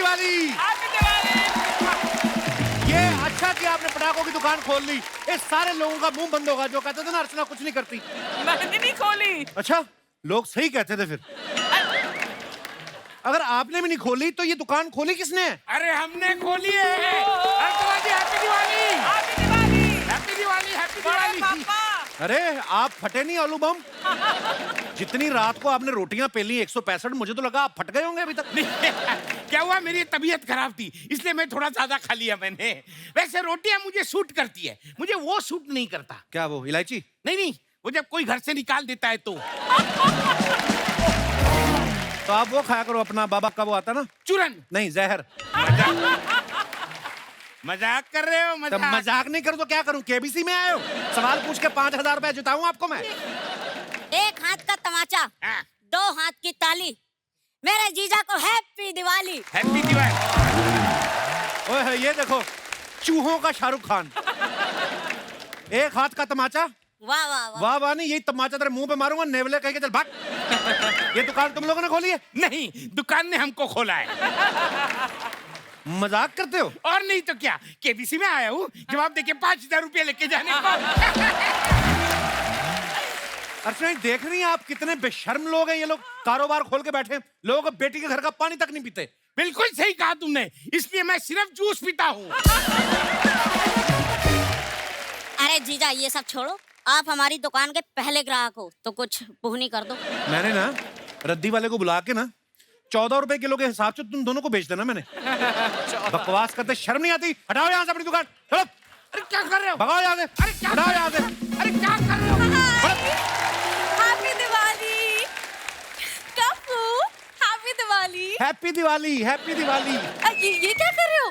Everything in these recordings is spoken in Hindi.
दिवाली। ये अच्छा कि आपने पटाखों की दुकान खोल ली, इस सारे लोगों का मुंह बंद होगा जो कहते थे ना अर्चना कुछ नहीं करती। मैंने नहीं खोली। अच्छा, लोग सही कहते थे फिर। अगर आपने भी नहीं खोली तो ये दुकान खोली किसने? अरे हमने खोली है। Archana ji happy Diwali. Happy Diwali. Happy Diwali. Happy बड़े दिवाली। पापा। अरे आप फटे नहीं आलू बम। जितनी रात को आपने रोटियां पेली 165, मुझे तो लगा आप फट गए होंगे अभी तक। क्या हुआ, मेरी तबीयत खराब थी इसलिए मैं थोड़ा ज्यादा खा लिया मैंने। वैसे रोटियां मुझे सूट करती है, मुझे वो सूट नहीं करता। क्या वो इलायची? नहीं नहीं, वो जब कोई घर से निकाल देता है तो आप वो खाया करो अपना बाबा का वो आता ना चूरन। नहीं जहर। मजाक कर रहे हो? तब मजाक नहीं करूं तो क्या करूं? केबीसी में आए हो सवाल पूछ के 5000 रुपए जुटाऊं आपको मैं? एक हाथ का तमाचा, हाँ। 2 हाथ की ताली। मेरे जीजा को हैप्पी दिवाली। हैप्पी दिवाली। ओए ये देखो चूहों का शाहरुख खान। एक हाथ का तमाचा, वाह वाह वाह। वाह वाह नहीं, यही तमाचा तेरे मुंह पे मारूंगा, नेवले कह के चल भाग। ये दुकान तुम लोगों ने खोली है? नहीं, दुकान ने हमको खोला है। मजाक करते हो? और नहीं तो क्या, केबीसी में आया हूँ जवाब देके 5000 रुपए लेके जाने को। अर्चना देख रही हैं आप कितने बेशर्म लोग हैं ये लोग, कारोबार खोल के बैठे हैं। लोगों को बेटी के घर का पानी तक नहीं पीते। बिल्कुल सही कहा तुमने, इसलिए मैं सिर्फ जूस पीता हूँ। अरे जीजा ये सब छोड़ो, आप हमारी दुकान के पहले ग्राहक हो तो कुछ पुहनी कर दो। मैंने ना रद्दी वाले को बुला के ना 14 रुपए किलो के हिसाब से तुम दोनों को बेच देना मैंने। बकवास करते शर्म नहीं आती? हटाओ यहाँ से अपनी दुकान, चलो। अरे क्या कर रहे हो? भगाओ यहाँ से। अरे क्या हटाओ यहाँ से। अरे क्या कर रहे हो? Happy Diwali. Kappu, happy Diwali. Happy Diwali. Happy Diwali. ये क्या कर रहे हो?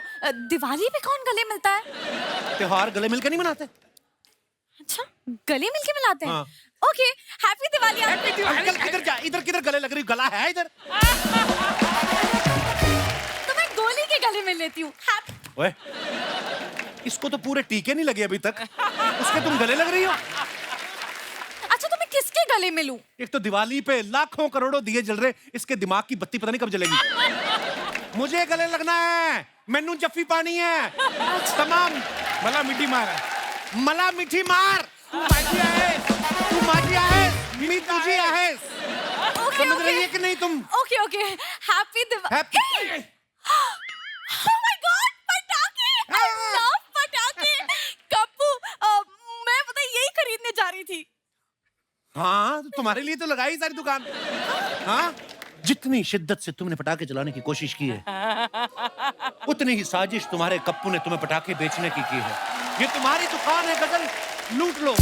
दिवाली पे कौन गले मिलता है? त्योहार गले मिलकर नहीं मनाते? अच्छा, गले मिलके मिलाते हैं। हाँ। Okay, happy Diwali. Happy Diwali. Uncle किधर जा, इधर किधर गले लग रही? गला है इधर? तो मैं गोली के गले मिल लेती हूँ। ओए, इसको तो पूरे टीके नहीं लगे अभी तक, उसके तुम गले लग रही हो। अच्छा, तो मैं किसके गले मिलूं? एक तो दिवाली पे लाखों करोड़ों दिए जल रहे, इसके दिमाग की बत्ती पता नहीं कब जलेगी। मुझे गले लगना है, मैनू जफ्फी पानी है। तमाम मला मिट्टी मारा। मला मिठी मार। तू माझी आहेस। तू माझी आहेस, मी तुझी आहेस। ओके समझ रही है कि नहीं तुम? Okay okay, happy Diwali. Happy. Oh my God, पटाखे! I love पटाखे। कप्पू, मैं पता है यही खरीदने जा रही थी। हाँ, तो तुम्हारे लिए तो लगाई सारी दुकान। हाँ, जितनी शिद्दत से तुमने पटाखे चलाने की कोशिश की है, उतनी ही साजिश तुम्हारे कप्पू ने तुम्हें पटाखे बेचने की है। ये तुम्हारी दुकान है गजल, लूट लो।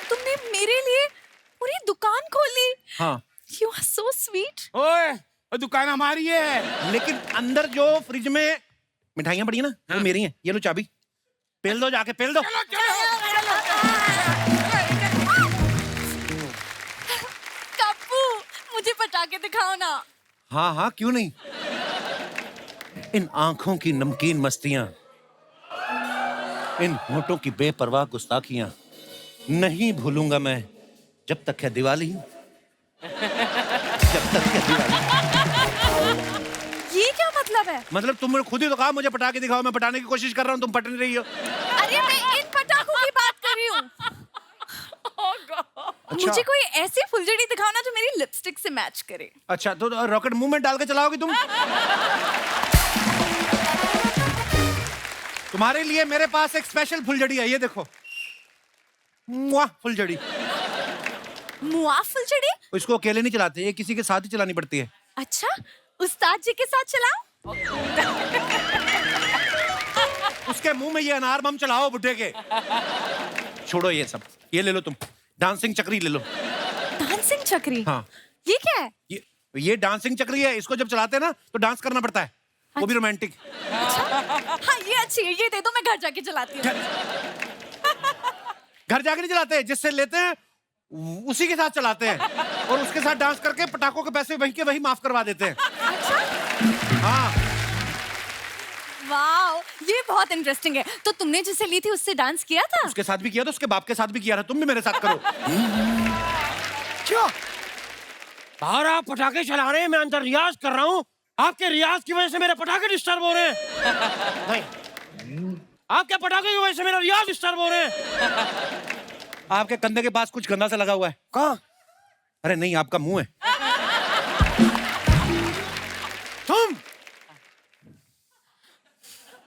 तुमने मेरे लिए पूरी दुकान खोली। हाँ। You are so sweet. ओए, वो दुकान हमारी है। लेकिन अंदर जो फ्रिज में मिठाइयां पड़ी है ना, वो मेरी हैं। ये लो चाबी, पेल दो जाके, पेल दो। चलो चलो। कप्पू, मुझे पटाखे दिखाओ ना। हाँ हाँ क्यों नहीं। इन आंखों की नमकीन मस्तियां, इन होठों की बेपरवाह गुस्ताखियां नहीं भूलूंगा मैं जब तक है दिवाली। जब तक है दिवाली। ये क्या मतलब है? मतलब तुमने खुद ही तो कहा मुझे पटाखे दिखाओ, मैं पटाने की कोशिश कर रहा हूँ, तुम पट नहीं रही हो। अरे मैं इन पटाखों की बात कर रही हूँ। Oh God. अच्छा। मुझे कोई ऐसी फुलझड़ी दिखाओ ना जो मेरी लिपस्टिक से मैच करे। अच्छा, तो रॉकेट मुंह में डाल के चलाओगी तुम? तुम्हारे लिए मेरे पास एक स्पेशल फुलझड़ी है, ये देखो। मुआ फुलझड़ी। मुआ फुलझड़ी? इसको अकेले नहीं चलाते, ये किसी के साथ ही चलानी पड़ती है। अच्छा, उस्ताद जी के साथ चलाओ। उसके मुंह में ये अनार बम चलाओ बुड्ढे के। छोड़ो ये सब, ये ले लो तुम, डांसिंग चक्री ले लो। डांसिंग चक्री? हाँ। ये क्या है? ये डांसिंग चक्री है, इसको जब चलाते हैं ना तो डांस करना पड़ता है, वो भी रोमांटिक। हाँ ये अच्छी है, ये दे दो, मैं घर जाके चलाती हूँ। घर जाके नहीं चलाते, जिससे लेते हैं उसी के साथ चलाते हैं, और उसके साथ डांस करके पटाखों के पैसे वही के वही माफ करवा देते हैं। हाँ। वाओ, ये बहुत इंटरेस्टिंग है। तो तुमने जिसे ली थी उससे डांस किया था? उसके साथ भी किया था, उसके बाप के साथ भी किया था, तुम भी मेरे साथ करो। क्या? बाहर आप पटाखे चला रहे हैं, मैं अंदर रियाज कर रहा हूँ। आपके रियाज की वजह से मेरे पटाखे डिस्टर्ब हो रहे हैं। नहीं, आपके पटाखे की वजह से मेरा रियाज डिस्टर्ब हो रहे हैं। आपके कंधे के पास कुछ गंदा सा लगा हुआ है। कहाँ? अरे नहीं, आपका मुंह है। तुम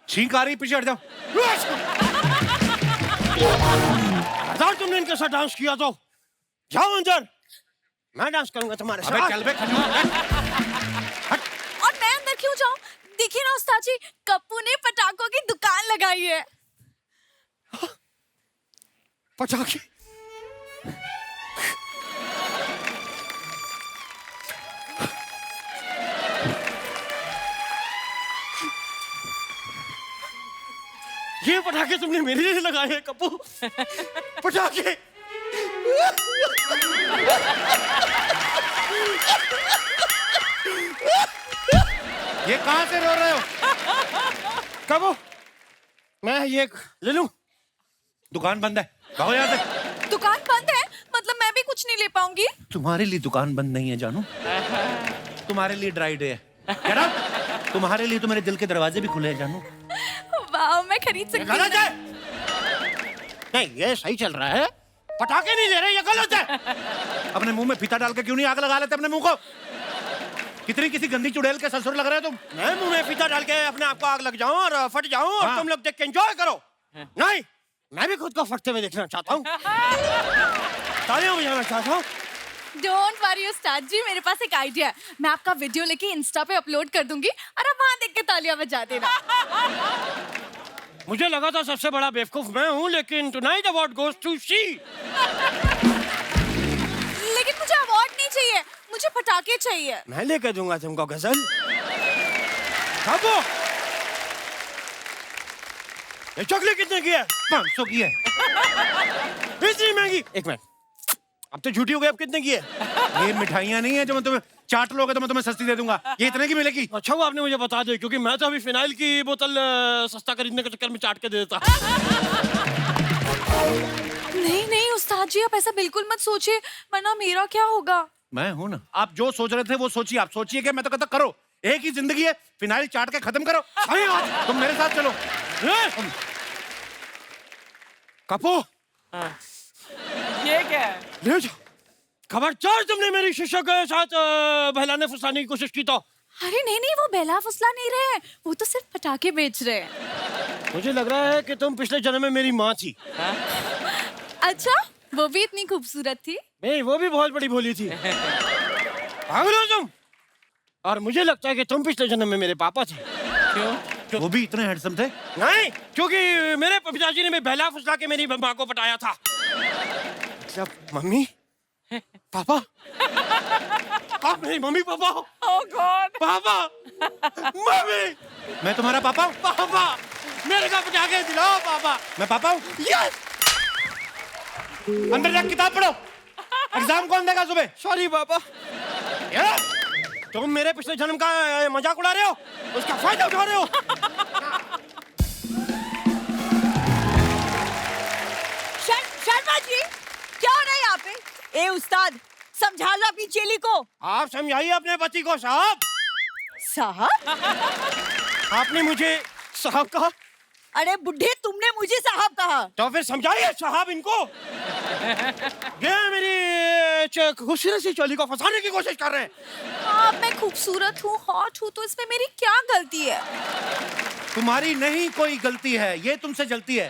छींक आ रही, पीछे हट जाओ। हजार तुमने इनके साथ डांस किया तो जाओ अंदर, मैं डांस करूंगा तुम्हारे अबे साथ। चल बे खजूर। और मैं अंदर क्यों जाऊं? देखिए ना उस्ताद जी, कप्पू ने पटाखों की दुकान लगाई है। पटाखे? ये पटाखे तुमने मेरे लिए लगाए हैं कप्पू? पटाखे? ये कहां से रो रहे हो? कप्पू, मैं ये ले लूं? दुकान बंद है, भागो यहाँ से। दुकान बंद है मतलब मैं भी कुछ नहीं ले पाऊंगी? तुम्हारे लिए दुकान बंद नहीं है जानू, तुम्हारे लिए ड्राई डे है। Get out! तुम्हारे लिए तो मेरे दिल के दरवाजे भी खुले हैं जानू। वाह, मैं खरीद सकती हूँ। गलत है। नहीं, ये सही चल रहा है। पटाखे नहीं ले रहे, ये गलत है। अपने मुंह में फीता डाल के क्यों नहीं आग लगा लेते अपने मुंह को? कितनी किसी गंदी चुड़ैल के ससुर लग रहे हो तुम। मैं मुंह में फीता डाल के अपने आप को आग लग जाऊं और फट जाऊं और हाँ। तुम लोग देख के एंजॉय करो। नहीं, मैं भी खुद को फटते हुए देखना चाहता हूँ। तालियां बजाना चाहता हूँ। डोंट वरी उस्ताद जी, मेरे पास एक आइडिया है। मैं आपका वीडियो लेके इंस्टा पे अपलोड कर दूंगी और आप वहां देख के तालियां बजा देना। मुझे लगा था सबसे बड़ा बेवकूफ मैं हूँ, लेकिन tonight award goes to she. लेकिन मुझे अवार्ड नहीं चाहिए, मुझे पटाखे चाहिए। मैं लेकर दूंगा तुमको गजल। खाबो, ये चॉकलेट कितने की है? 500 की है। इतनी महंगी? एक मिनट, अब तो झूठी हो गई। अब कितने की है? ये मिठाइयाँ नहीं है जो मैं तुम्हें चाट लोगे तो मैं तुम्हें सस्ती दे दूंगा। ये इतने की मिलेगी। अच्छा, वो आपने मुझे बता दिया, क्योंकि मैं तो अभी फिनाइल की बोतल सस्ता खरीदने के चक्कर में चाट के दे देता। नहीं नहीं उस्ताद जी, आप ऐसा बिल्कुल मत सोचिए, वरना मेरा क्या होगा? मैं हूं ना। आप जो सोच रहे थे वो सोचिए। आप सोचिए कि मैं तो कहता करो, एक ही जिंदगी है, फिनाइल चाट के खत्म करो। सही बात। तुम मेरे साथ चलो। कपो, ये क्या है? ले जाओ। खबरदार तुमने मेरी शिष्य के साथ बहलाने फुसलाने की कोशिश की तो। अरे नहीं नहीं, वो बेला फुसला नहीं रहे हैं, वो तो सिर्फ पटाखे बेच रहे हैं। मुझे लग रहा है कि तुम पिछले जन्म में मेरी माँ थी। अच्छा, वो भी इतनी खूबसूरत थी? नहीं, वो भी बहुत बड़ी भोली थी। पागल हो तुम? और मुझे लगता है कि तुम पिछले जन्म में मेरे पापा थे। क्यों? वो भी इतने हैंडसम थे? नहीं, क्योंकि मेरे पिताजी ने बहला फुसला के मेरी माँ को पटाया था। मतलब मम्मी पापा? आप मेरी मम्मी पापा हो? Oh God! पापा, मम्मी, मैं तुम्हारा पापा हूँ? पापा, मेरे को पटाखे दिलाओ पापा। मैं पापा हूँ? यस। अंदर जाके किताब पढ़ो। एग्जाम कौन देगा सुबह? सॉरी पापा। यार, तुम मेरे पिछले जन्म का मजाक उड़ा रहे हो, उसका फायदा उठा रहे हो। शर्मा जी, क्या हो रहा है यहाँ पे? ए उस्ताद, समझा लो अपनी चेली को। आप समझाइए अपने पति को। साहब, साहब? आपने मुझे साहब कहा अरे बुढ़े, तुमने मुझे साहब कहा। तो फिर समझाइए साहब इनको। ये मेरी खूबसूरत सी चोली को फंसाने की कोशिश कर रहे हैं। आप, मैं खूबसूरत हूँ, हॉट हूँ, तो इसमें मेरी क्या गलती है? तुम्हारी नहीं कोई गलती है, ये तुमसे जलती है।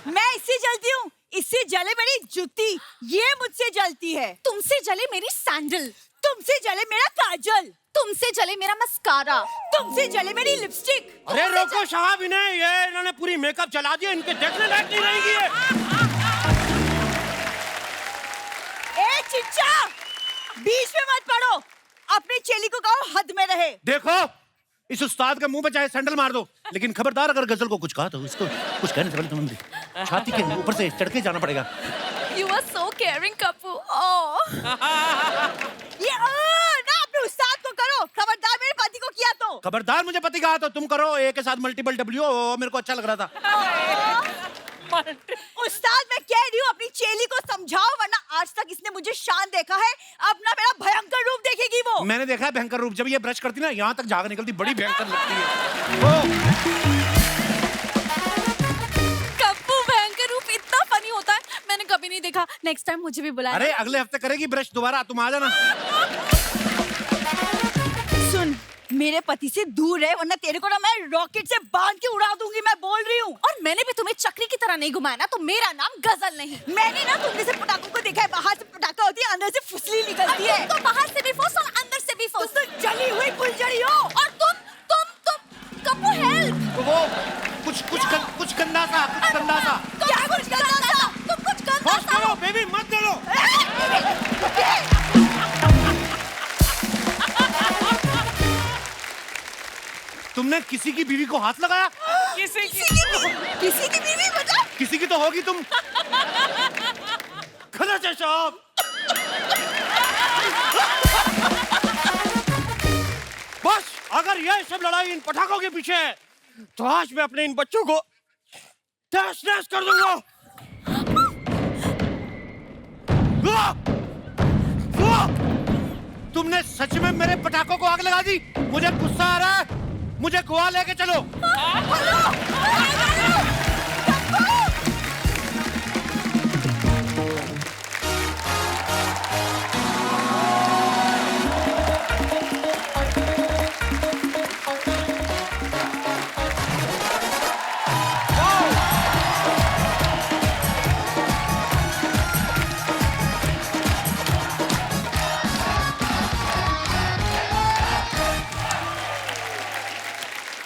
मैं इससे जलती हूँ, इससे जले मेरी जूती, ये मुझसे जलती है। तुमसे जले मेरी सैंडल, तुमसे जले मेरा काजल, तुमसे जले मेरा मस्कारा, तुमसे जले मेरी लिपस्टिक। अरे रोको साहब इन्हें, ये इन्होंने पूरी मेकअप जला दिया, इनके देखने लायक नहीं रहेगी ये। ए चिच्चा, बीच में मत पड़ो, अपनी चेली को कहो हद में रहे। देखो, इस उस्ताद के मुंह पे चाहे सैंडल मार दो, लेकिन खबरदार अगर गजल को कुछ कहा तो इसको कुछ कहने से पहले तुम्हें छाती के ऊपर से चढ़ के जाना पड़ेगा। You are so caring, Kappu. ओह, ये ना अपने उस्ताद को करो, खबरदार मेरे पति को किया तो। खबरदार मुझे पति कहा तो तुम करो। ए के साथ मल्टीपल डब्ल्यू, मेरे को अच्छा लग रहा था। उस्ताद मैं कह रही हूँ अपनी चेली को समझाओ, वरना आज तक इसने मुझे शान देखा है, अब ना मेरा भयंकर रूप देखेगी वो। मैंने देखा है भयंकर रूप, जब ये ब्रश करती ना यहाँ तक झाग निकलती, बड़ी भयंकर लगती है। कप्पू भयंकर रूप इतना फनी होता है, मैंने कभी नहीं देखा। नेक्स्ट टाइम मुझे भी बुलाया। अरे अगले हफ्ते करेगी ब्रश दोबारा, तुम आ जाना। सुन, मेरे पति से दूर रहे, वरना तेरे को ना मैं रॉकेट से बांध के उड़ा दूंगी, मैं बोल रही हूँ। और मैंने भी तुम्हें चक्री की तरह नहीं घुमाया ना, तो मेरा नाम गजल नहीं। मैंने ना तुम जैसे पटाखों को देखा है, बाहर से पटाखा होती है, अंदर से फुसली निकलती है। तो बाहर से भी फुस और अंदर से भी फुस। तुम तो जली हुई फुलझड़ी हो। और तुम कप्पू हेल्प। वो कुछ गंदा सा, कुछ गंदा सा। क्या कुछ गंदा सा? तुम कुछ गंदा बस करो बेबी, मत करो। तुमने किसी की बीवी को हाथ लगाया? किसी की बीवी मतलब? किसी की तो होगी तुम। गलत है साहब। बस अगर यह सब लड़ाई इन पटाखों के पीछे है, तो आज मैं अपने इन बच्चों को तहस नहस कर दूंगा। तुमने सच में मेरे पटाखों को आग लगा दी? मुझे गुस्सा आ रहा है, मुझे गोवा लेके चलो।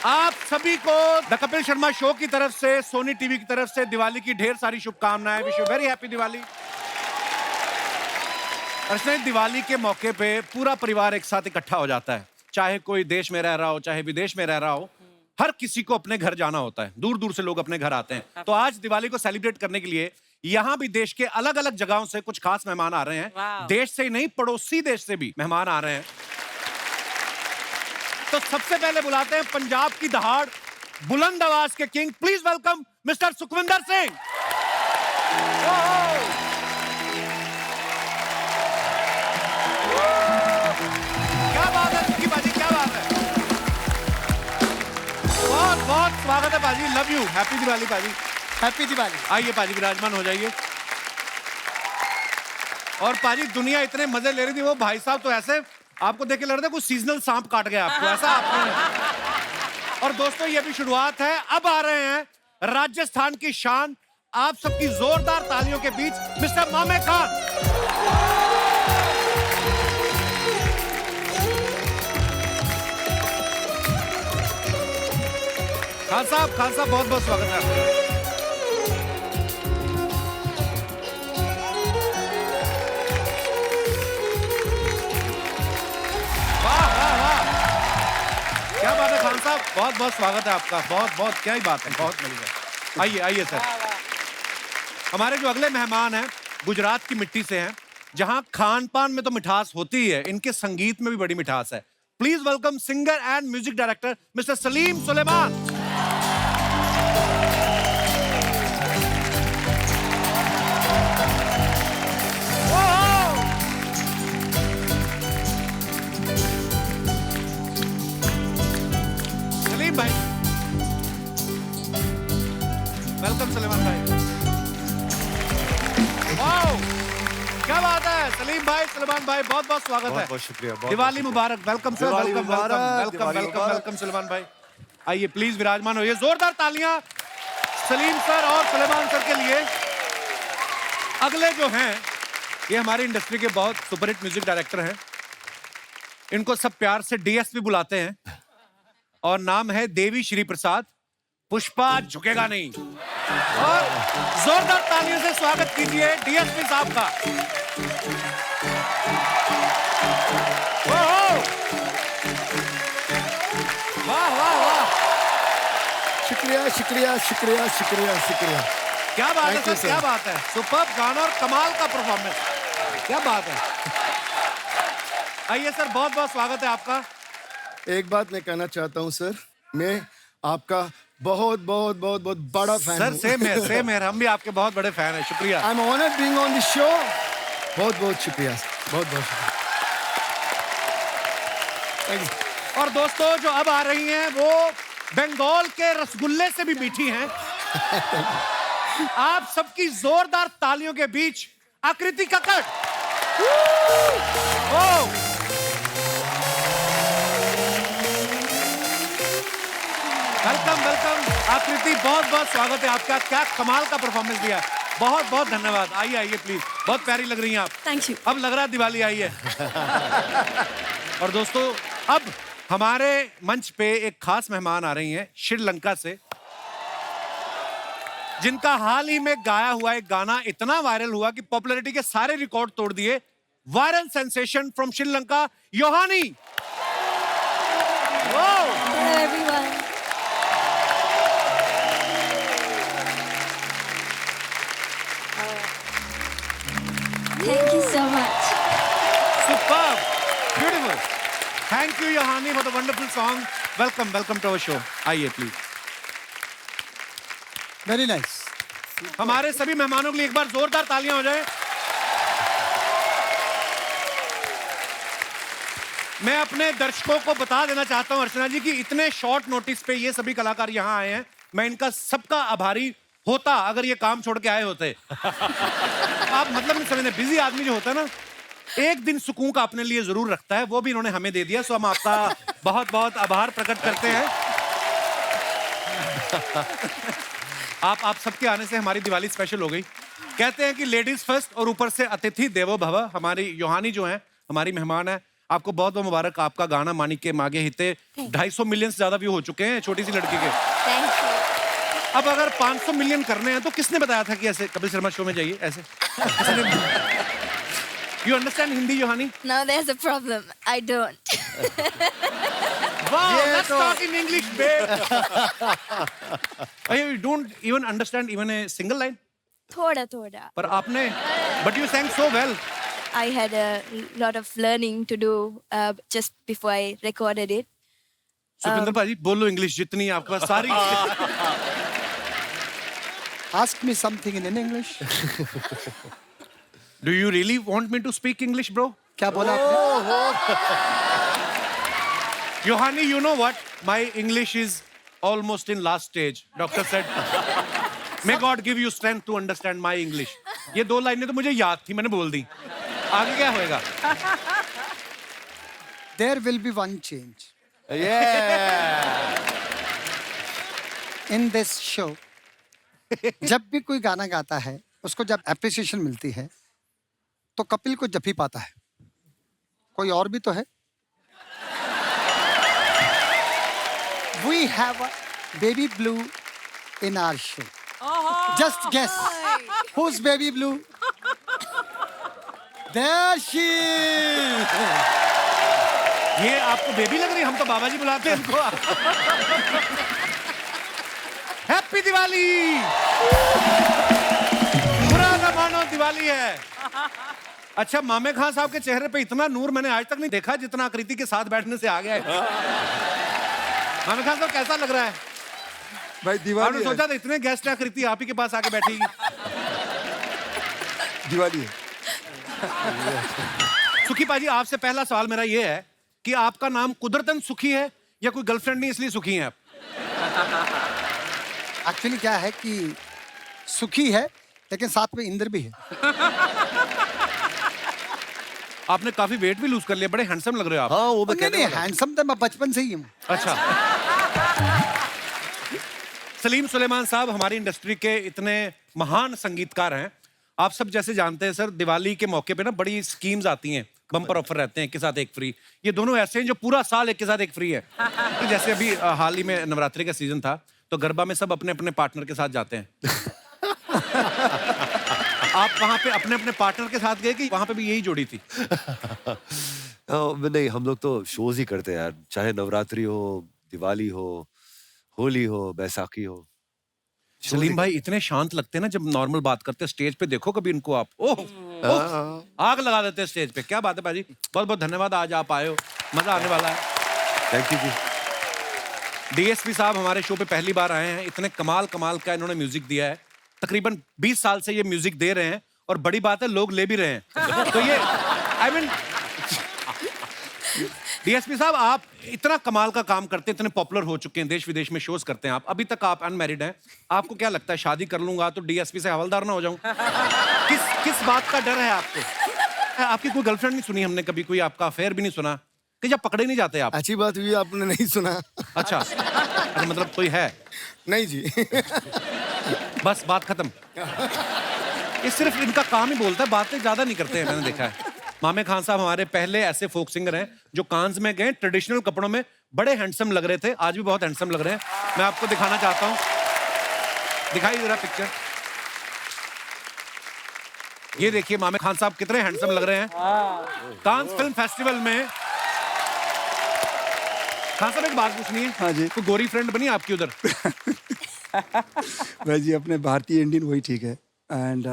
आप सभी को द कपिल शर्मा शो की तरफ से, सोनी टीवी की तरफ से दिवाली की ढेर सारी शुभकामनाएं। Wish you very happy Diwali. Archana, Diwali के मौके पे पूरा परिवार एक साथ इकट्ठा हो जाता है, चाहे कोई देश में रह रहा हो, चाहे विदेश में रह रहा हो, हर किसी को अपने घर जाना होता है। दूर दूर से लोग अपने घर आते हैं। तो आज दिवाली को सेलिब्रेट करने के लिए यहाँ भी देश के अलग अलग जगहों से कुछ खास मेहमान आ रहे हैं। देश से ही नहीं, पड़ोसी देश से भी मेहमान आ रहे हैं। तो सबसे पहले बुलाते हैं पंजाब की दहाड़, बुलंद आवाज के किंग। Please welcome mister Sukhwinder Singh. क्या बात है सुखी बाजी, क्या बात है। बहुत बहुत स्वागत है बाजी, लव यू। हैप्पी दिवाली बाजी। हैप्पी दिवाली। आइए पाजी, विराजमान हो जाइए। और पाजी, दुनिया इतने मजे ले रही थी, वो भाई साहब तो ऐसे आपको देख के लग रहा था कुछ सीजनल सांप काट गया आपको, ऐसा आपने। और दोस्तों, ये भी शुरुआत है। अब आ रहे हैं राजस्थान की शान, आप सबकी जोरदार तालियों के बीच मिस्टर मामे खान। खान साहब बहुत बहुत स्वागत है आपका। क्या बात है खान साहब, बहुत बहुत स्वागत है आपका। बहुत बहुत, क्या ही बात है, बहुत मिल गया। आइए आइए सर। हमारे जो अगले मेहमान हैं गुजरात की मिट्टी से हैं, जहां खान पान में तो मिठास होती ही है, इनके संगीत में भी बड़ी मिठास है। Please welcome singer and music director mister Salim Sulaiman. भाई वेलकम सलीमान भाई। वाओ, क्या बात है सलीम भाई, सलमान भाई, बहुत बहुत स्वागत है। बहुत शुक्रिया। दिवाली मुबारक। वेलकम सर, दिवाली वेलकम मुबारक, वेलकम दिवाली वेलकम मुबारक। वेलकम सलमान भाई। आइए प्लीज विराजमान होइए। जोरदार तालियां सलीम सर और सलमान सर के लिए। अगले जो हैं, ये हमारी इंडस्ट्री के बहुत सुपरहिट म्यूजिक डायरेक्टर हैं। इनको सब प्यार से डीएसपी बुलाते हैं और नाम है देवी श्री प्रसाद। पुष्पा झुकेगा नहीं। और जोरदार तालियों से स्वागत कीजिए डीएसपी साहब का। वाह वाह वाह, शुक्रिया शुक्रिया शुक्रिया शुक्रिया शुक्रिया। क्या बात है Thank you, सर, sir. क्या बात है। सुपर्ब गाना और कमाल का परफॉर्मेंस, क्या बात है। आइए सर, बहुत बहुत स्वागत है आपका। एक बात मैं कहना चाहता हूं सर, मैं आपका बहुत बहुत बहुत बहुत बड़ा फैन सर सेम है, हम भी आपके बहुत बड़े फैन हैं, शुक्रिया। I am honoured being on this show. बहुत बहुत शुक्रिया, बहुत बहुत शुक्रिया। Thank you. और दोस्तों जो अब आ रही हैं वो बंगाल के रसगुल्ले से भी मीठी हैं। आप सबकी जोरदार तालियों के बीच आकृति कक्कड़। ओ वेलकम आकृति, बहुत बहुत स्वागत है आपका। क्या कमाल का परफॉर्मेंस दिया, बहुत बहुत धन्यवाद। आइए प्लीज, बहुत प्यारी लग रही हैं आप। Thank you. अब लग रहा है दिवाली आई है। और दोस्तों अब हमारे मंच पे एक खास मेहमान आ रही हैं श्रीलंका से, जिनका हाल ही में गाया हुआ एक गाना इतना वायरल हुआ कि पॉपुलैरिटी के सारे रिकॉर्ड तोड़ दिए। Viral sensation from Sri Lanka, Yohani. Everyone. Thank you so much. Superb, beautiful. Thank you, Yohani, for the wonderful song. Welcome to our show. आइए प्लीज। Very nice. हमारे सभी मेहमानों के लिए एक बार जोरदार तालियां हो जाए। मैं अपने दर्शकों को बता देना चाहता हूं अर्चना जी कि इतने शॉर्ट नोटिस पे ये सभी कलाकार यहां आए हैं। मैं इनका सबका आभारी होता अगर ये काम छोड़ के आए होते। आप मतलब नहीं समझते, बिजी आदमी जो होता है ना, एक दिन सुकून का अपने लिए जरूर रखता है, वो भी इन्होंने हमें दे दिया। सो हम आपका बहुत बहुत आभार प्रकट करते हैं। आप सबके आने से हमारी दिवाली स्पेशल हो गई। कहते हैं कि लेडीज फर्स्ट और ऊपर से अतिथि देवो भव। हमारी योहानी जो है हमारी मेहमान है, आपको बहुत बहुत मुबारक। आपका गाना मानिक के मागे हिते 250 मिलियन से ज्यादा व्यू हो चुके हैं छोटी सी लड़की के। Thank you. अब अगर 500 मिलियन करने हैं तो किसने बताया था कि ऐसे कपिल शर्मा शो में जाइए ऐसे? You understand Hindi Yohani? No, there's a problem. I don't. Wow, let's talk in English, babe. You don't even understand even a single line? थोड़ा. पर आपने, but you sang so well. I had a lot of learning to do just before I recorded it. Supinder भाजी बोलो इंग्लिश जितनी आपके पास सारी। Ask me something in English. Do you really want me to speak English, bro? क्या बोला आपने? Yohani, you know what? My English is almost in last stage. Doctor said, may God give you strength to understand my English. ये दो लाइनें तो मुझे याद थी, मैंने बोल दी। आगे क्या होएगा? There will be one change Yeah. in this show. जब भी कोई गाना गाता है, उसको जब एप्रिसिएशन मिलती है, तो कपिल को जब भी पाता है। कोई और भी तो है। We have a baby blue in our show. Just guess who's baby blue? There she is. ये आपको बेबी लग रही है? हम तो बाबा जी बुलाते हैं इनको। हैप्पी दिवाली। बुरा ना मानो, दिवाली है। अच्छा, मामे खान साहब के चेहरे पे इतना नूर मैंने आज तक नहीं देखा जितना आकृति के साथ बैठने से आ गया है। मामे खान साहब कैसा लग रहा है? भाई दिवाली आपने सोचा था इतने गेस्ट आकृति आप ही के पास आके बैठेगी? दिवाली है। सुखी पाजी, आपसे पहला सवाल मेरा ये है कि आपका नाम कुदरतन सुखी है या कोई गर्लफ्रेंड नहीं इसलिए सुखी हैं आप? एक्चुअली क्या है कि सुखी है, लेकिन साथ में इंद्र भी है। आपने काफी वेट भी लूज कर लिया, बड़े हैंडसम लग रहे हो आप। हाँ वो मैं नहीं, कहने वाला। हैंडसम तो मैं बचपन से ही हूँ। अच्छा। सलीम सुलेमान साहब हमारी इंडस्ट्री के इतने महान संगीतकार हैं। आप सब जैसे जानते हैं सर, दिवाली के मौके पे ना बड़ी स्कीम्स आती हैं, बम्पर ऑफर रहते हैं, एक के साथ एक फ्री। ये दोनों ऐसे हैं जो पूरा साल एक के साथ एक फ्री है। तो जैसे अभी हाल ही में नवरात्रि का सीजन था, तो गरबा में सब अपने अपने पार्टनर के साथ जाते हैं। आप वहां पे अपने अपने पार्टनर के साथ गए कि वहां पे भी यही जोड़ी थी? नहीं, हम लोग तो शोज ही करते हैं यार, चाहे नवरात्रि हो, दिवाली हो, होली हो, बैसाखी हो। सलीम भाई इतने शांत लगते हैं ना जब नॉर्मल बात करते हैं। स्टेज पे देखो कभी इनको आप, ओह आग लगा देते हैं स्टेज पे। क्या बात है भाजी, बहुत बहुत धन्यवाद, आज आप आए हो, मजा आने वाला है। Thank you ji. डीएसपी साहब हमारे शो पे पहली बार आए हैं, इतने कमाल कमाल का इन्होंने म्यूजिक दिया है। तकरीबन 20 साल से ये म्यूजिक दे रहे हैं और बड़ी बात है लोग ले भी रहे हैं। तो ये आई मीन डीएसपी साहब आप इतना कमाल का काम करते हैं, इतने पॉपुलर हो चुके हैं, देश विदेश में शोज करते हैं आप, अभी तक आप अनमैरिड हैं। आपको क्या लगता है शादी कर लूंगा तो डीएसपी से हवलदार ना हो जाऊं? किस बात का डर है आपको? आपकी कोई गर्लफ्रेंड नहीं सुनी हमने कभी, कोई आपका अफेयर भी नहीं सुना कि जब पकड़े नहीं जाते आप? अच्छी बात हुई आपने नहीं सुना। अच्छा, अरे मतलब कोई है? नहीं जी। बस बात खत्म। ये सिर्फ इनका काम ही बोलता है, बातें ज्यादा नहीं करते हैं, मैंने देखा है। मामे खान साहब हमारे पहले ऐसे फोक सिंगर हैं जो कांस में गए, ट्रेडिशनल कपड़ों में बड़े हैंडसम लग रहे थे, आज भी बहुत हैंडसम लग रहे हैं। मैं आपको दिखाना चाहता हूं, दिखाई जरा पिक्चर। ये देखिए मामे खान साहब कितने हैंडसम लग रहे हैं कांस फिल्म फेस्टिवल में। खान साहब एक बात पूछनी है। हाँ जी। कोई गोरी फ्रेंड बनी आपकी उधर? भाई जी अपने भारतीय इंडियन वही ठीक है। एंड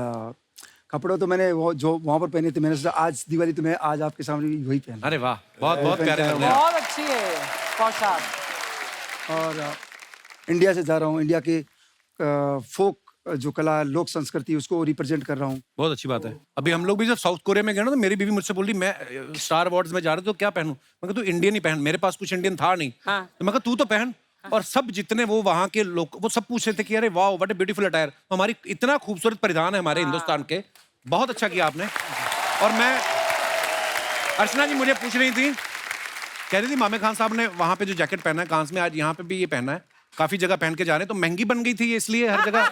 कपड़े तो मैंने वो जो वहाँ पर पहने थे, मैंने सोचा आज दिवाली तो मैं आज आपके सामने भी वही पहना। अरे वाह, बहुत बहुत प्यारे लग रहे हैं। बहुत अच्छी है पोशाक। और इंडिया से जा रहा हूँ, इंडिया के फोक जो कला लोक संस्कृति उसको रिप्रेजेंट कर रहा हूँ। बहुत अच्छी बात है। अभी हम लोग भी जब साउथ कोरिया में गए ना तो मेरी बीवी मुझसे बोली मैं स्टार अवार्ड्स में जा रहा तो क्या पहनूं? मैं कहा तू इंडियन ही पहन, मेरे पास कुछ इंडियन था नहीं। हाँ। तो मैं कहा तू तो पहन। और सब जितने वो वहाँ के लोग वो सब पूछ रहे थे कि अरे वाह व्हाट ए ब्यूटीफुल अटायर। हमारी इतना खूबसूरत परिधान है हमारे हिंदुस्तान के। बहुत अच्छा किया आपने। और मैं अर्चना जी मुझे पूछ रही थी, कह रही थी मामे खान साहब ने वहाँ पे जो जैकेट पहना है कांस में, आज यहाँ पे भी ये पहना है, काफी जगह पहन के जा रहे हैं, तो महंगी बन गई थी ये इसलिए हर जगह?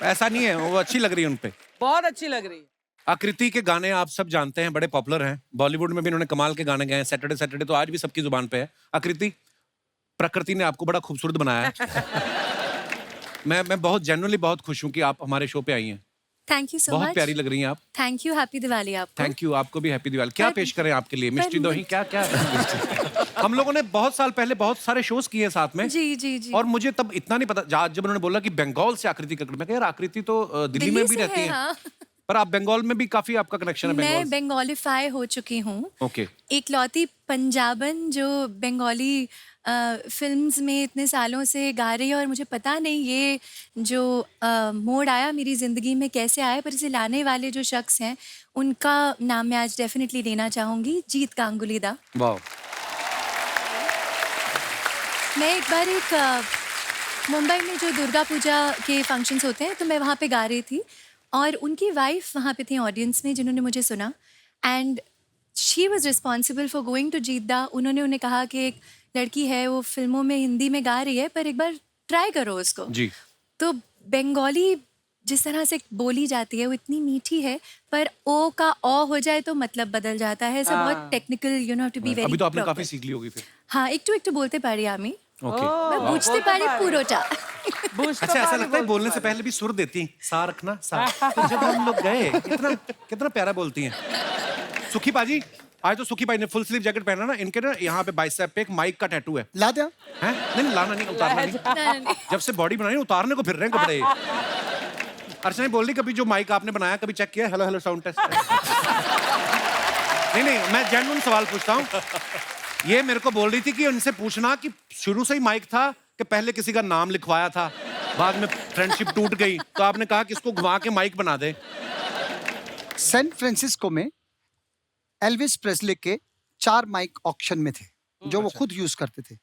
ऐसा नहीं है, वो अच्छी लग रही है उनपे। बहुत अच्छी लग रही है। आकृति के गाने आप सब जानते हैं, बड़े पॉपुलर हैं, बॉलीवुड में भी इन्होंने कमाल के गाने गाए हैं। सैटरडे सैटरडे तो आज भी सबकी जुबान पे है। आकृति, प्रकृति ने आपको बड़ा खूबसूरत बनाया है। मैं बहुत जेन्युइनली बहुत खुश हूँ कि आप हमारे शो पे आई हैं। Thank you so much. बहुत प्यारी लग रही हैं आप। थैंक यू, हैप्पी दिवाली आपको। थैंक यू, आपको भी हैप्पी दिवाली। क्या पेश करें आपके लिए? मिष्टी दोही क्या क्या? हम लोगों ने बहुत साल पहले बहुत सारे शोज किए हैं साथ में। जी जी जी। और मुझे तब इतना नहीं पता, जब उन्होंने बोला कि बंगाल से आकृति कक्कड़, मैं कहा यार आकृति तो दिल्ली में भी से रहती है। हाँ। पर आप बंगाल में भी काफी आपका कनेक्शन है मैं बंगाल से। बंगालीफाई हो चुकी हूँ। ओके। इकलौती पंजाबन जो बंगाली फिल्म्स में इतने सालों से गा रही है, और मुझे पता नहीं ये जो मोड़ आया मेरी ज़िंदगी में कैसे आया, पर इसे लाने वाले जो शख्स हैं उनका नाम मैं आज डेफिनेटली लेना चाहूँगी, जीत गांगुली दा। वाह। मैं एक बार मुंबई में जो दुर्गा पूजा के फंक्शंस होते हैं तो मैं वहाँ पे गा रही थी, और उनकी वाइफ वहाँ पे थी ऑडियंस में जिन्होंने मुझे सुना, and she was responsible for going to जीत दा। उन्हें कहा कि एक लड़की है वो फिल्मों में हिंदी में गा रही है, पर एक बार ट्राई करो उसको। जी। तो बंगाली जिस तरह से बोली जाती है वो इतनी मीठी है, पर ओ का ओ हो जाए तो मतलब बदल जाता है। सब बहुत technical, you know to be very. अभी तो आपने काफी सीख ली होगी फिर। हाँ, একটু बोलते পারি আমি। ओके। मैं बुझते पारी পুরোটা। अच्छा, ऐसा लगता है बोलने से पहले भी सुर देती हैं, सा रखना सा। तो जब हम लोग गए कितना प्यारा बोलती हैं। सुखी पाजी, आज तो सुखी भाई ने फुल स्लीव जैकेट पहना ना, इनके ना यहाँ पे बाइसेप पे एक माइक का टैटू है। ला दिया? हैं? नहीं लाना नहीं, उतारना नहीं। जब से बॉडी बनाई उतारने को फिर रहे हैं कपड़े। अर्चना बोल रही कभी जो माइक आपने बनाया कभी चेक किया? Hello hello sound test. नहीं, मैं जेन्युइन सवाल पूछता हूँ। ये मेरे को बोल रही थी कि उनसे पूछना कि शुरू से ही माइक था कि पहले किसी का नाम लिखवाया था, बाद में फ्रेंडशिप टूट गई, तो आपने कहा कि इसको घुमा के माइक बना दे। सैन फ्रांसिस्को में एल्विस प्रेस्ले के 4 माइक ऑक्शन में थे जो वो खुद यूज करते थे।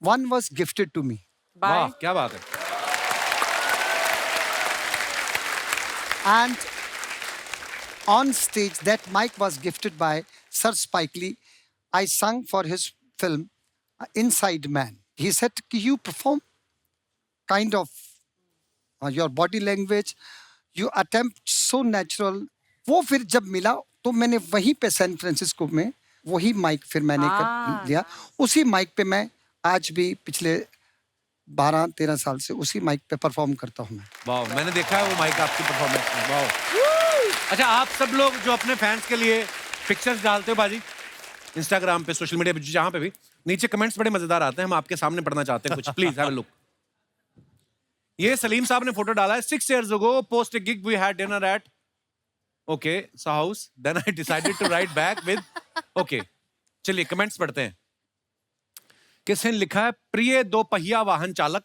One was gifted to me. वाह, क्या बात है। And on stage, that mic was gifted by Sir Spike Lee. I sung for his film Inside Man. He said, you perform kind of your body language, you attempt so natural. वो फिर जब मिला तो मैंने वहीं पे सैन फ्रांसिस्को में वही माइक फिर मैंने कर लिया। उसी माइक पे मैं आज भी पिछले 12-13 साल से उसी माइक पे परफॉर्म करता हूँ मैं। वाह, मैंने देखा है वो माइक आपकी परफॉर्मेंस में। वाह। अच्छा, आप सब लोग जो अपने फैंस के लिए पिक्चर्स डालते हो बाजी इंस्टाग्राम पे, सोशल मीडिया पे, जहाँ पे भी, नीचे कमेंट्स बड़े मजेदार आते हैं, हम आपके सामने पढ़ना चाहते हैं कुछ। Please have a look. ये सलीम साहब ने फोटो डाला है। 6 years ago, post a gig we had dinner at so house. Then I decided to write back with okay. चलिए कमेंट्स पढ़ते हैं। किसने लिखा है, प्रिय दो पहिया वाहन चालक,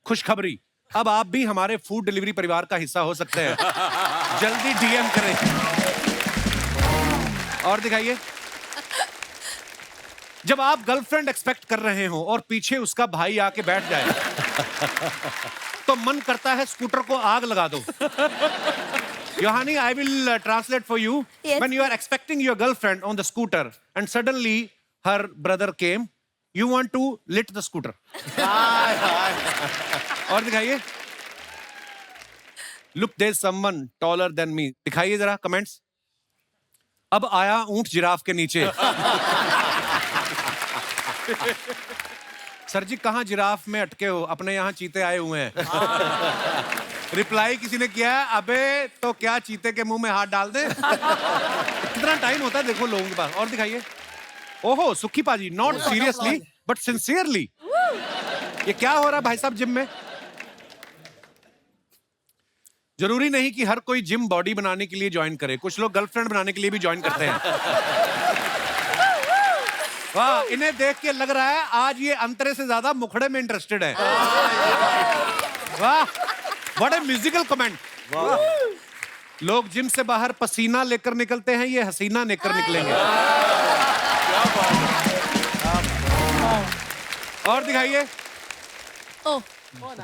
खुशखबरी, अब आप भी हमारे फूड डिलीवरी परिवार का हिस्सा हो सकते हैं। जल्दी डीएम करें। और दिखाइए। जब आप गर्लफ्रेंड एक्सपेक्ट कर रहे हो और पीछे उसका भाई आके बैठ जाए तो मन करता है स्कूटर को आग लगा दो। Yohani, I will translate for you. Yes. When you are expecting your girlfriend on the scooter and suddenly her brother came, you want to lit the scooter. और दिखाइए। Look, there's someone taller than me. दिखाइए जरा कमेंट्स। अब आया ऊंट जिराफ के नीचे। सर जी कहाँ जिराफ में अटके हो, अपने यहाँ चीते आए हुए हैं। रिप्लाई किसी ने किया है, अबे तो क्या चीते के मुंह में हाथ डाल दे। कितना टाइम होता है देखो लोगों के पास। और दिखाइए। ओहो सुखी पाजी, नॉट सीरियसली बट सिंसियरली। ये क्या हो रहा है भाई साहब जिम में? जरूरी नहीं कि हर कोई जिम बॉडी बनाने के लिए ज्वाइन करे, कुछ लोग गर्लफ्रेंड बनाने के लिए भी ज्वाइन करते हैं। वाह, इन्हें देख के लग रहा है आज ये अंतरे से ज्यादा मुखड़े में इंटरेस्टेड है। वाह, व्हाट अ म्यूजिकल कमेंट। लोग जिम से बाहर पसीना लेकर निकलते हैं, ये हसीना लेकर निकलेंगे। और दिखाइए।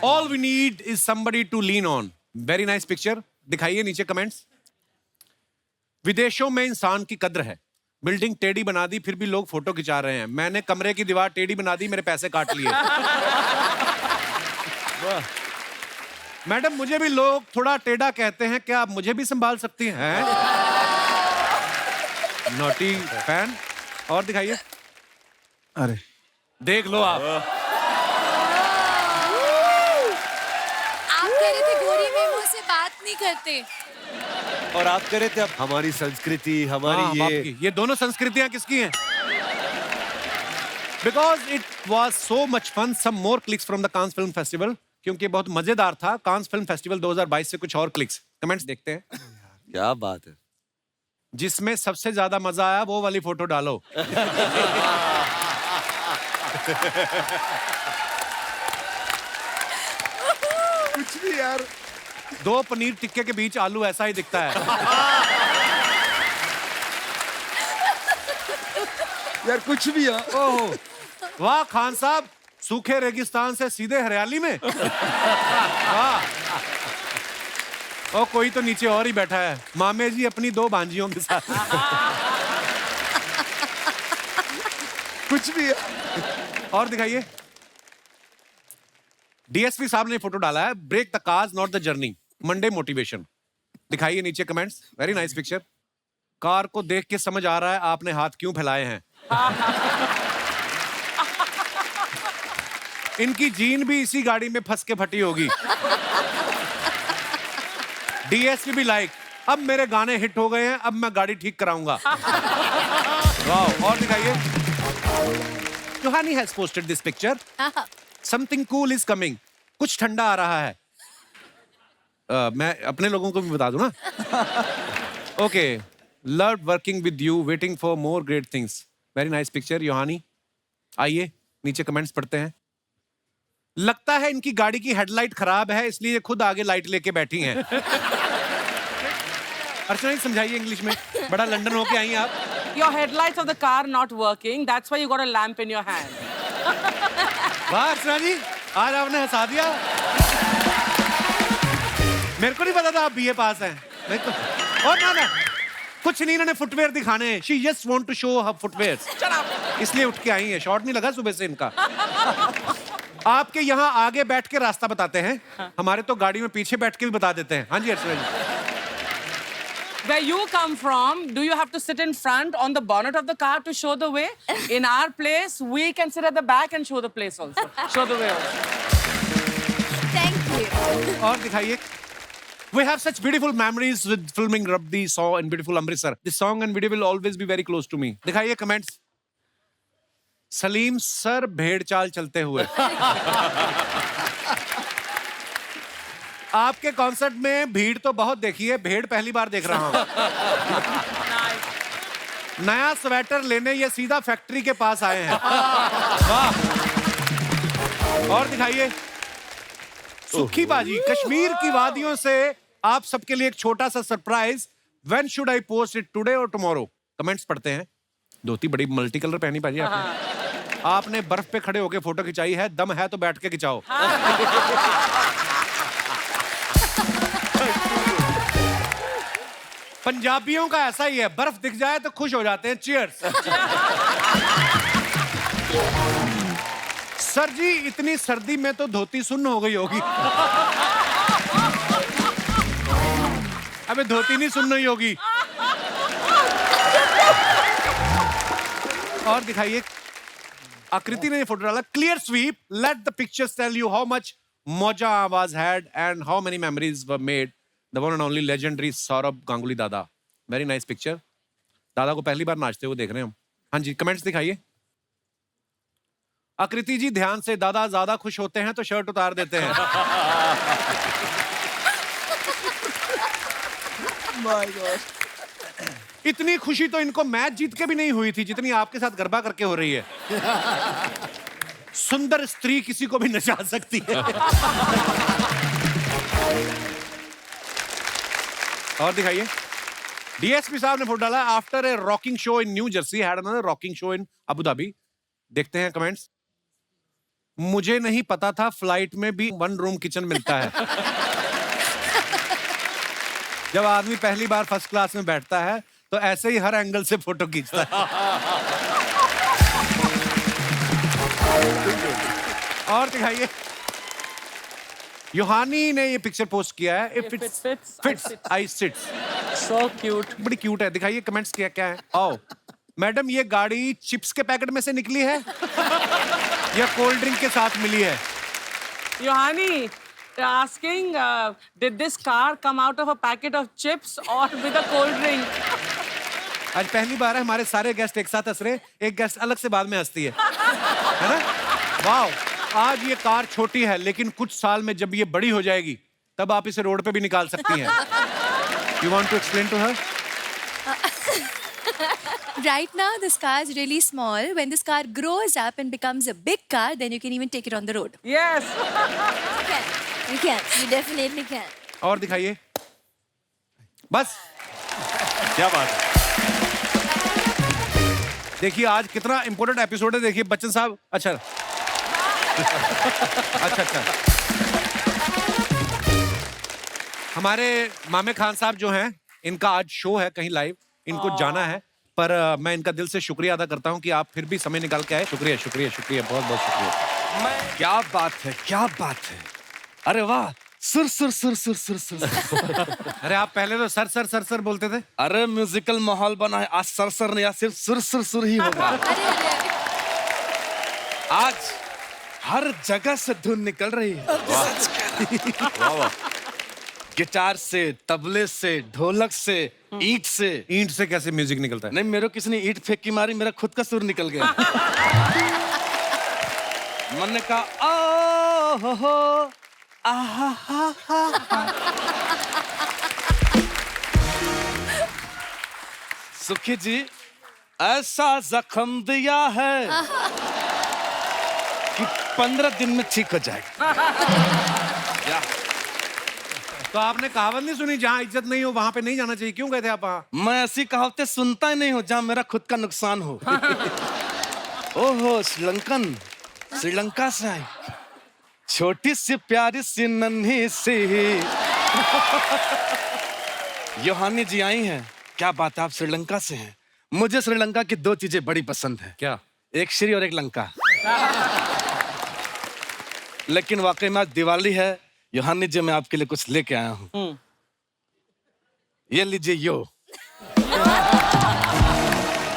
All we need is somebody to lean on. Very nice picture. दिखाइए नीचे कमेंट्स। विदेशों में इंसान की कद्र है, बिल्डिंग टेढ़ी बना दी फिर भी लोग फोटो खिंचा रहे हैं। मैंने कमरे की दीवार टेढ़ी बना दी, मेरे पैसे काट लिए। मैडम मुझे भी लोग थोड़ा टेढ़ा कहते हैं, क्या आप मुझे भी संभाल सकती हैं? Naughty fan. और दिखाइए। अरे देख लो आप कह रहे थे गोरी में मुझसे बात नहीं करते। और आप कह रहे थे अब हमारी संस्कृति, हमारी ये दोनों संस्कृतियां किसकी हैं? Because it was so much fun. Some more clicks from the Cannes Film Festival. क्योंकि बहुत मजेदार था। कांस फिल्म फेस्टिवल 2022 से कुछ और क्लिक्स, कमेंट्स देखते हैं। क्या बात है। जिसमें सबसे ज्यादा मजा आया वो वाली फोटो डालो। कुछ भी यार। दो पनीर टिक्के के बीच आलू ऐसा ही दिखता है। यार कुछ भी यार। ओह वाह खान साहब, सूखे रेगिस्तान से सीधे हरियाली में। वाह। और कोई तो नीचे और ही बैठा है, मामे जी अपनी दो भांजियों के साथ। कुछ भी यार। और दिखाइए। डीएसपी साहब ने फोटो डाला है, break the cars not the journey, Monday motivation. दिखाइए नीचे comments. Very nice picture. Car को देख के समझ आ रहा है आपने हाथ क्यों फैलाए हैं। इनकी जीन भी इसी गाड़ी में फंस के फटी होगी। डीएसपी भी लाइक, अब मेरे गाने हिट हो गए हैं, अब मैं गाड़ी ठीक कराऊंगा। वाह। और दिखाइए। Yohani has posted this picture. Something cool is coming. कुछ ठंडा आ रहा है। मैं अपने लोगों को भी बता दूं ना। Okay. Loved working with you. Waiting for more great things. Very nice picture, Yohani. आइए नीचे कमेंट्स पढ़ते हैं। लगता है इनकी गाड़ी की हेडलाइट खराब है, इसलिए खुद आगे लाइट लेके बैठी हैं। अर्चना जी समझाइए इंग्लिश में, बड़ा लंदन होके आई हैं आप। Your headlights of the car not working. That's why you got a lamp in your hand. वाह अर्चना जी, आज आपने हंसा दिया। मेरे को नहीं पता था आप बीए पास हैं। और ना कुछ नहीं, इन्होंने फुटवेयर दिखाने हैं। She just want to show her footwear. इसलिए उठ के आई हैं। शॉर्ट नहीं लगा सुबह से इनका। आपके यहाँ आगे बैठ के रास्ता बताते हैं, हमारे तो गाड़ी में पीछे बैठ के भी बता देते हैं। हाँ जी अर्चना जी। Where you come from, do you have to sit in front on the bonnet of the car to show the way? In our place, we can sit at the back and show the place also. Show the way also. Thank you. और दिखाइए। We have such beautiful memories with filming Rabdi Saw in beautiful Amritsar. This song and video will always be very close to me. दिखाइए कमेंट्स। सलीम सर भेड़ चाल चलते हुए। आपके कॉन्सर्ट में भीड़ तो बहुत देखी है, भेड़ पहली बार देख रहा हूं। नया स्वेटर लेने ये सीधा फैक्ट्री के पास आए हैं। वाह। और दिखाइए सुखी बाजी, कश्मीर की वादियों से आप सबके लिए एक छोटा सा surprise. When should I post it, today और टुमारो? कमेंट्स पढ़ते हैं। धोती बड़ी मल्टी कलर पहनी बाजी आपने। आपने बर्फ पे खड़े होके फोटो खिंचाई है, दम है तो बैठ के खिंचाओ। पंजाबियों का ऐसा ही है, बर्फ दिख जाए तो खुश हो जाते हैं। चीयर्स। सर जी इतनी सर्दी में तो धोती सुन्न हो गई होगी। अबे धोती नहीं सुन्न ही होगी। और दिखाइए, आकृति ने ये फोटो डाला। Clear sweep, let the pictures tell you how much मौजा आवाज had and how many memories were made. The one and only legendary Saurabh Ganguly दादा। Very nice picture. दादा को पहली बार नाचते हुए देख रहे हैं हम। हाँ जी, कमेंट्स दिखाइए। आकृति जी ध्यान से, दादा ज्यादा खुश होते हैं तो शर्ट उतार देते हैं। My God. इतनी खुशी तो इनको मैच जीत के भी नहीं हुई थी जितनी आपके साथ गरबा करके हो रही है। सुंदर स्त्री किसी को भी नचा सकती है। और दिखाइए, डीएसपी साहब ने फोटो डाला। After a rocking show in new Jersey had another rocking show in Abu Dhabi. देखते हैं कमेंट्स। मुझे नहीं पता था फ्लाइट में भी 1 रूम किचन मिलता है। जब आदमी पहली बार फर्स्ट क्लास में बैठता है तो ऐसे ही हर एंगल से फोटो खींचता है। और दिखाइए, योहानी ने ये पिक्चर पोस्ट किया है। If it fits I sits. So cute. बड़ी क्यूट है। दिखाइए कमेंट्स क्या क्या है। आओ मैडम, ये गाड़ी चिप्स के पैकेट में से निकली है या कोल्ड ड्रिंक के साथ मिली है? Yohani, they're asking, did this car come out of a packet of chips or with a cold drink? आज पहली बार है हमारे सारे गेस्ट एक साथ हंस रहे, एक गेस्ट अलग से बाद में हंसती है ना? वाओ, आज ये कार छोटी है लेकिन कुछ साल में जब ये बड़ी हो जाएगी तब आप इसे रोड पे भी निकाल सकती हैं। You want to explain to her? Right now, this car is really small. When this car grows up and becomes a big car, then you can even take it on the road. Yes. You can. You definitely can. और दिखाइए। बस, क्या बात है। देखिए आज कितना इंपॉर्टेंट एपिसोड है। देखिए बच्चन साहब, अच्छा अच्छा, हमारे मामे खान साहब जो हैं, इनका आज शो है कहीं लाइव, इनको जाना है, पर मैं इनका दिल से शुक्रिया अदा करता हूं कि आप फिर भी समय निकाल के आए। शुक्रिया शुक्रिया शुक्रिया, बहुत बहुत शुक्रिया। क्या बात है, क्या बात है। अरे वाह, सुर सुर सुर सुर सुर सुर। अरे आप पहले तो सर सर सर सर बोलते थे। अरे म्यूजिकल माहौल बना है, आज सर सर नहीं, आज सिर्फ सुर सुर सुर ही होगा। आज हर जगह से धुन निकल रही है। गिटार से, तबले से, ढोलक से, ईंट से। ईंट से कैसे म्यूजिक निकलता है? नहीं, मेरे को किसी ने ईंट फेंक की मारी, मेरा खुद का सुर निकल गया। मन ने कहा ओ हो आहा हा हा। सुखी जी, ऐसा जख्म दिया है कि 15 दिन में ठीक हो जाएगा। तो आपने कहावत नहीं सुनी, जहाँ इज्जत नहीं हो वहां पे नहीं जाना चाहिए? क्यों गए थे आप वहाँ? मैं ऐसी कहावतें सुनता ही नहीं हूँ जहाँ मेरा खुद का नुकसान हो। ओहो, श्रीलंका से आई, छोटी सी प्यारी सी नन्ही सी योहानी जी आई हैं। क्या बात है, आप श्रीलंका से हैं। मुझे श्रीलंका की 2 चीजें बड़ी पसंद है। क्या? एक श्री और एक लंका। लेकिन वाकई में आज दिवाली है योहानी जी, मैं आपके लिए कुछ लेके आया हूँ। ये लीजिए यो।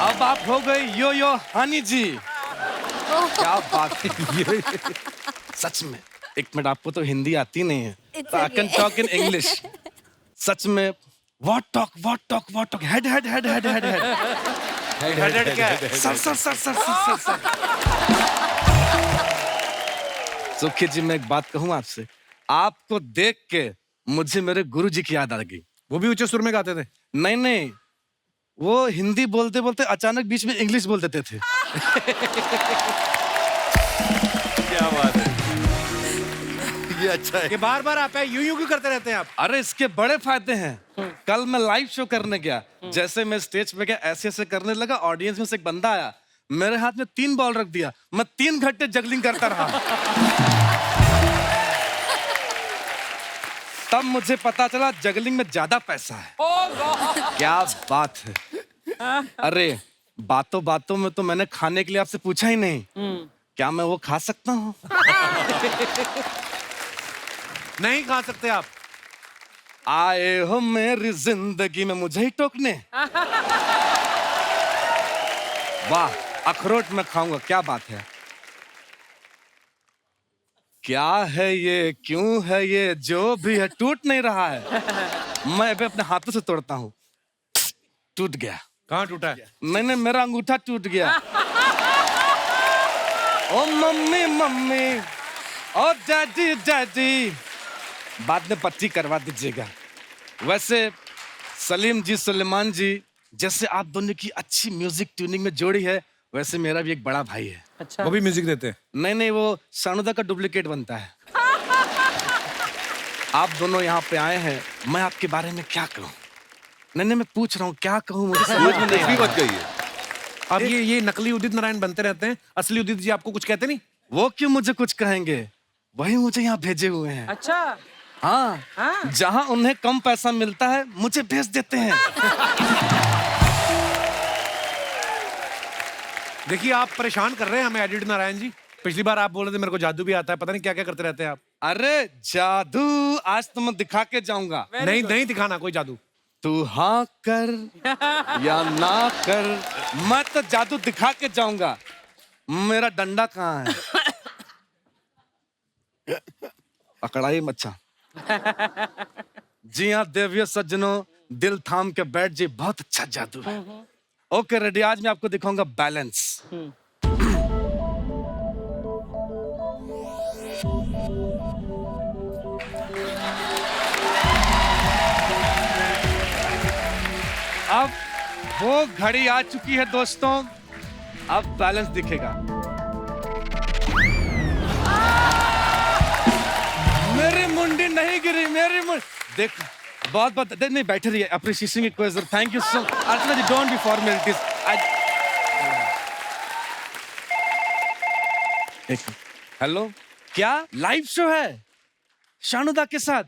अब आप हो गए यो यो हानी जी। क्या बात है। सच में, एक मिनट, आपको तो हिंदी आती नहीं है, I can talk in English. सच में, what talk head head head head head head head क्या है? Sir sir sir sir sir sir. Sukhi ji, मैं एक बात कहूँ आपसे, आपको देख के मुझे मेरे गुरुजी की याद आ गई। वो भी ऊंचे सुर में गाते थे? नहीं, वो हिंदी बोलते बोलते अचानक बीच में इंग्लिश बोल देते थे। क्या बात है। ये अच्छा है कि बार बार आप यूं क्यों करते रहते हैं आप? अरे इसके बड़े फायदे हैं। कल मैं लाइव शो करने गया, जैसे मैं स्टेज पे गया ऐसे ऐसे करने लगा, ऑडियंस में से एक बंदा आया, मेरे हाथ में 3 बॉल रख दिया, मैं 3 घंटे जगलिंग करता रहा। तब मुझे पता चला जगलिंग में ज्यादा पैसा है। क्या बात है। अरे बातों बातों में तो मैंने खाने के लिए आपसे पूछा ही नहीं, क्या मैं वो खा सकता हूँ? नहीं खा सकते आप। आए हो मेरी जिंदगी में मुझे ही टोकने। वाह, अखरोट में खाऊंगा, क्या बात है। क्या है ये, क्यों है ये, जो भी है टूट नहीं रहा है। मैं अभी अपने हाथों से तोड़ता हूँ। टूट गया। कहाँ टूटा है? नहीं, मेरा अंगूठा टूट गया। ओ मम्मी मम्मी, ओ डैडी डैडी, बाद में पट्टी करवा दीजिएगा। वैसे सलीम जी, सुलेमान जी, जैसे आप दोनों की अच्छी म्यूजिक ट्यूनिंग में जोड़ी है, वैसे मेरा भी एक बड़ा भाई है। अच्छा। वो भी म्यूजिक देते हैं? नहीं, वो शानुदा का डुप्लीकेट बनता है। आप दोनों यहाँ पे आए हैं, मैं आपके बारे में क्या कहूँ? नहीं, मैं पूछ रहा हूँ क्या कहूँ, मुझे समझ में नहीं आ रहा। मत कहिए। अब ये नकली उदित नारायण बनते रहते हैं, असली उदित जी आपको कुछ कहते नहीं? वो क्यों मुझे कुछ कहेंगे, वही मुझे यहाँ भेजे हुए हैं। अच्छा। हाँ, जहाँ उन्हें कम पैसा मिलता है मुझे भेज देते हैं। देखिए आप परेशान कर रहे हैं हमें एडिट नारायण जी। पिछली बार आप बोल रहे थे मेरे को जादू भी आता है, पता नहीं क्या क्या करते रहते हैं आप। अरे जादू आज तो मैं दिखा के जाऊंगा। नहीं दिखाना कोई जादू। तू हाँ कर या ना कर, मैं तो जादू दिखा के जाऊंगा। मेरा डंडा कहाँ है? पकड़ाई मच्छा। जी हाँ देवियों सज्जनों, दिल थाम के बैठ जी, बहुत अच्छा जादू है। ओके रेडी, आज मैं आपको दिखाऊंगा बैलेंस। अब वो घड़ी आ चुकी है दोस्तों, अब बैलेंस दिखेगा। मेरी मुंडी नहीं गिरी, मेरी मुंडी देख, बहुत नहीं, बैठे रहिए। अप्रिशिएशन की कोई जरूरत, thank you so much. Archana ji don't be formalities. Hello, क्या लाइव शो है शानुदा के साथ?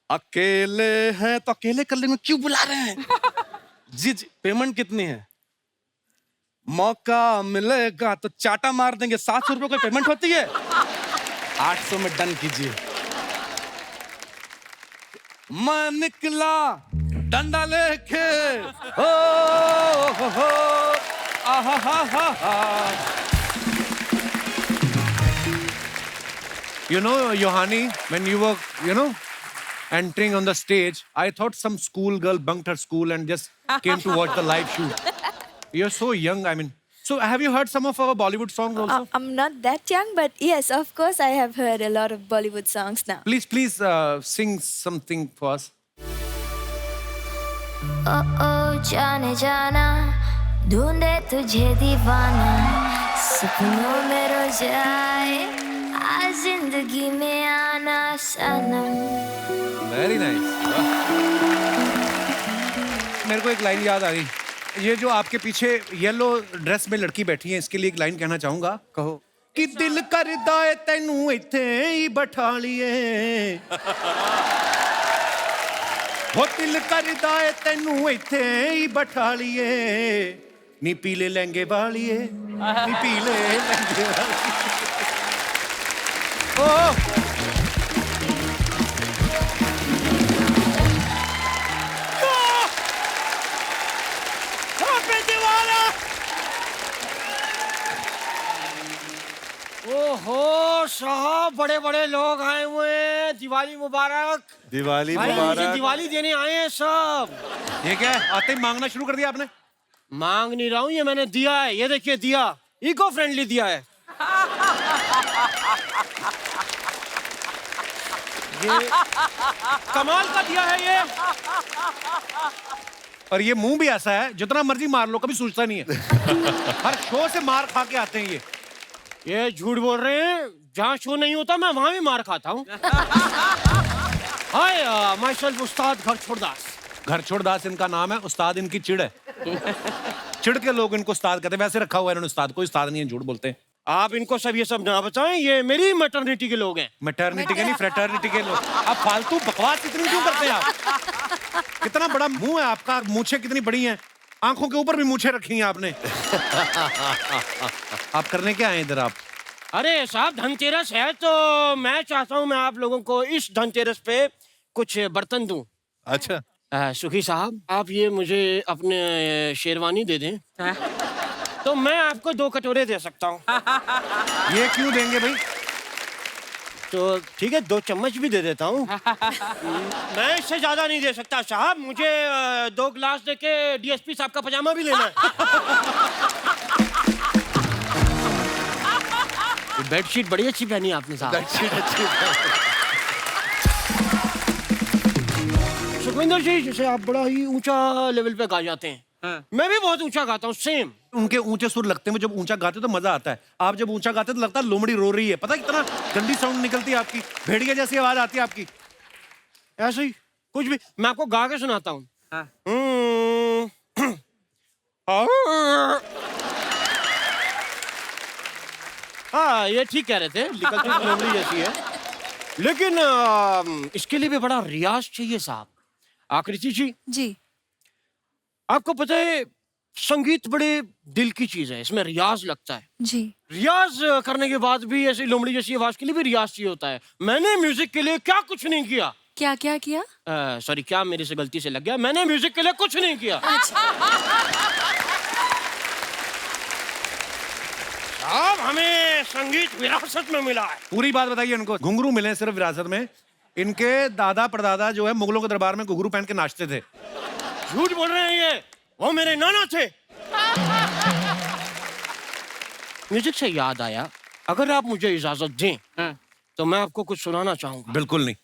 अकेले हैं तो अकेले कर लेंगे, क्यों बुला रहे हैं? जी, पेमेंट कितनी है? मौका मिलेगा तो चाटा मार देंगे। 700 रुपए कोई पेमेंट होती है? 800 में डन कीजिए। मैं निकला डंडा लेके, हो आहा हा हा। You know, Yohani, when you were, entering on the stage, I thought some school girl bunked her school and just came to watch the live shoot. You're so young, I mean. So have you heard some of our Bollywood songs also? I'm not that young, but yes, of course, I have heard a lot of Bollywood songs now. Please sing something for us. Oh, जाने जाना, ढूंढे तुझे दीवाना, सपनों में रोज आए, आज जिंदगी में आना सनम। Very nice. मेरे को एक लाइन याद आ गई। ये जो आपके पीछे येलो ड्रेस में लड़की बैठी है, इसके लिए एक लाइन कहना चाहूंगा। कहो। कि दिल करदा है तैनू इत्थे ही बैठा लिए, वो दिल करदा है तैनू इत्थे ही बैठा लिए, नी पीले लहंगे वालिए, नी पीले लहंगे वालिए। ओ ओहो साहब, बड़े बड़े लोग आए हुए हैं, दिवाली मुबारक। दिवाली भाई, मुझे मुबारक। दिवाली देने आए हैं सब। ये क्या है? आते ही मांगना शुरू कर दिया आपने? मांग नहीं रहा हूँ, ये मैंने दिया है। ये देखिए दिया, इको फ्रेंडली दिया है। ये कमाल का दिया है ये। और ये मुंह भी ऐसा है, जितना मर्जी मार लो कभी सूझता नहीं है। हर शो से मार खा के आते हैं ये। झूठ बोल रहे हैं, जहाँ शो नहीं होता मैं वहां भी मार खाता हूँ। हाय माई सेल्फ उस्ताद घर छोड़दास। घर छोड़दास इनका नाम है, उस्ताद इनकी चिड़ है। चिड़ के लोग इनको उस्ताद कहते हैं, वैसे रखा हुआ है इन्होंने उस्ताद, कोई उस्ताद नहीं है, झूठ बोलते हैं। आप इनको सब ये सब ना बताएं, ये मेरी मैटरनिटी के लोग हैं। मैटरनिटी के नहीं, फ्रेटर्निटी के लोग। आप फालतू बकवास इतनी क्यों करते हैं आप? कितना बड़ा मुंह है आपका, मूछें कितनी बड़ी हैं, आंखों के ऊपर भी मूछें रखी हैं आपने। आप करने क्या आए इधर आप? अरे साहब धनतेरस है तो मैं चाहता हूँ मैं आप लोगों को इस धनतेरस पे कुछ बर्तन दूं। अच्छा सुखी साहब आप ये मुझे अपने शेरवानी दे दें तो मैं आपको 2 कटोरे दे सकता हूँ। ये क्यों देंगे भाई? तो ठीक है 2 चम्मच भी दे देता हूँ। मैं इससे ज्यादा नहीं दे सकता साहब, मुझे 2 गिलास देके डीएसपी साहब का पजामा भी लेना है। बेडशीट बड़ी अच्छी पहनी आपने साहब। बेडशीट अच्छी। सुखविंदर जी जैसे आप बड़ा ही ऊंचा लेवल पे गा जाते हैं, मैं भी बहुत ऊंचा गाता हूँ सेम। उनके ऊंचे सुर लगते हैं, जब ऊंचा गाते तो मजा आता है। आप जब ऊंचा गाते तो लगता है लोमड़ी रो रही है। पता है कितना गंदी साउंड निकलती है आपकी, भेड़िया जैसी आवाज आती है आपकी। ऐसे ही कुछ भी मैं आपको गा के सुनाता हूँ। हाँ ये ठीक कह रहे थे, निकलती तो लोमड़ी जैसी है, लेकिन इसके लिए भी बड़ा रियाज चाहिए साहब। आकृति जी आपको पता है संगीत बड़े दिल की चीज है, इसमें रियाज लगता है जी। रियाज करने के बाद भी ऐसी लोमड़ी जैसी आवाज के लिए भी रियाज चाहिए होता है। मैंने म्यूजिक के लिए क्या कुछ नहीं किया। क्या क्या किया? सॉरी क्या मेरे से गलती से लग गया, मैंने म्यूजिक के लिए कुछ नहीं किया। साहब हमें संगीत विरासत में मिला है। पूरी बात बताइए उनको। घुंघरू मिले सिर्फ विरासत में, इनके दादा परदादा जो है मुगलों के दरबार में घुंघरू पहन के नाचते थे। झूठ बोल रहे हैं ये, वो मेरे नाना थे। म्यूजिक से याद आया, अगर आप मुझे इजाजत दें तो मैं आपको कुछ सुनाना चाहूंगा। बिल्कुल नहीं।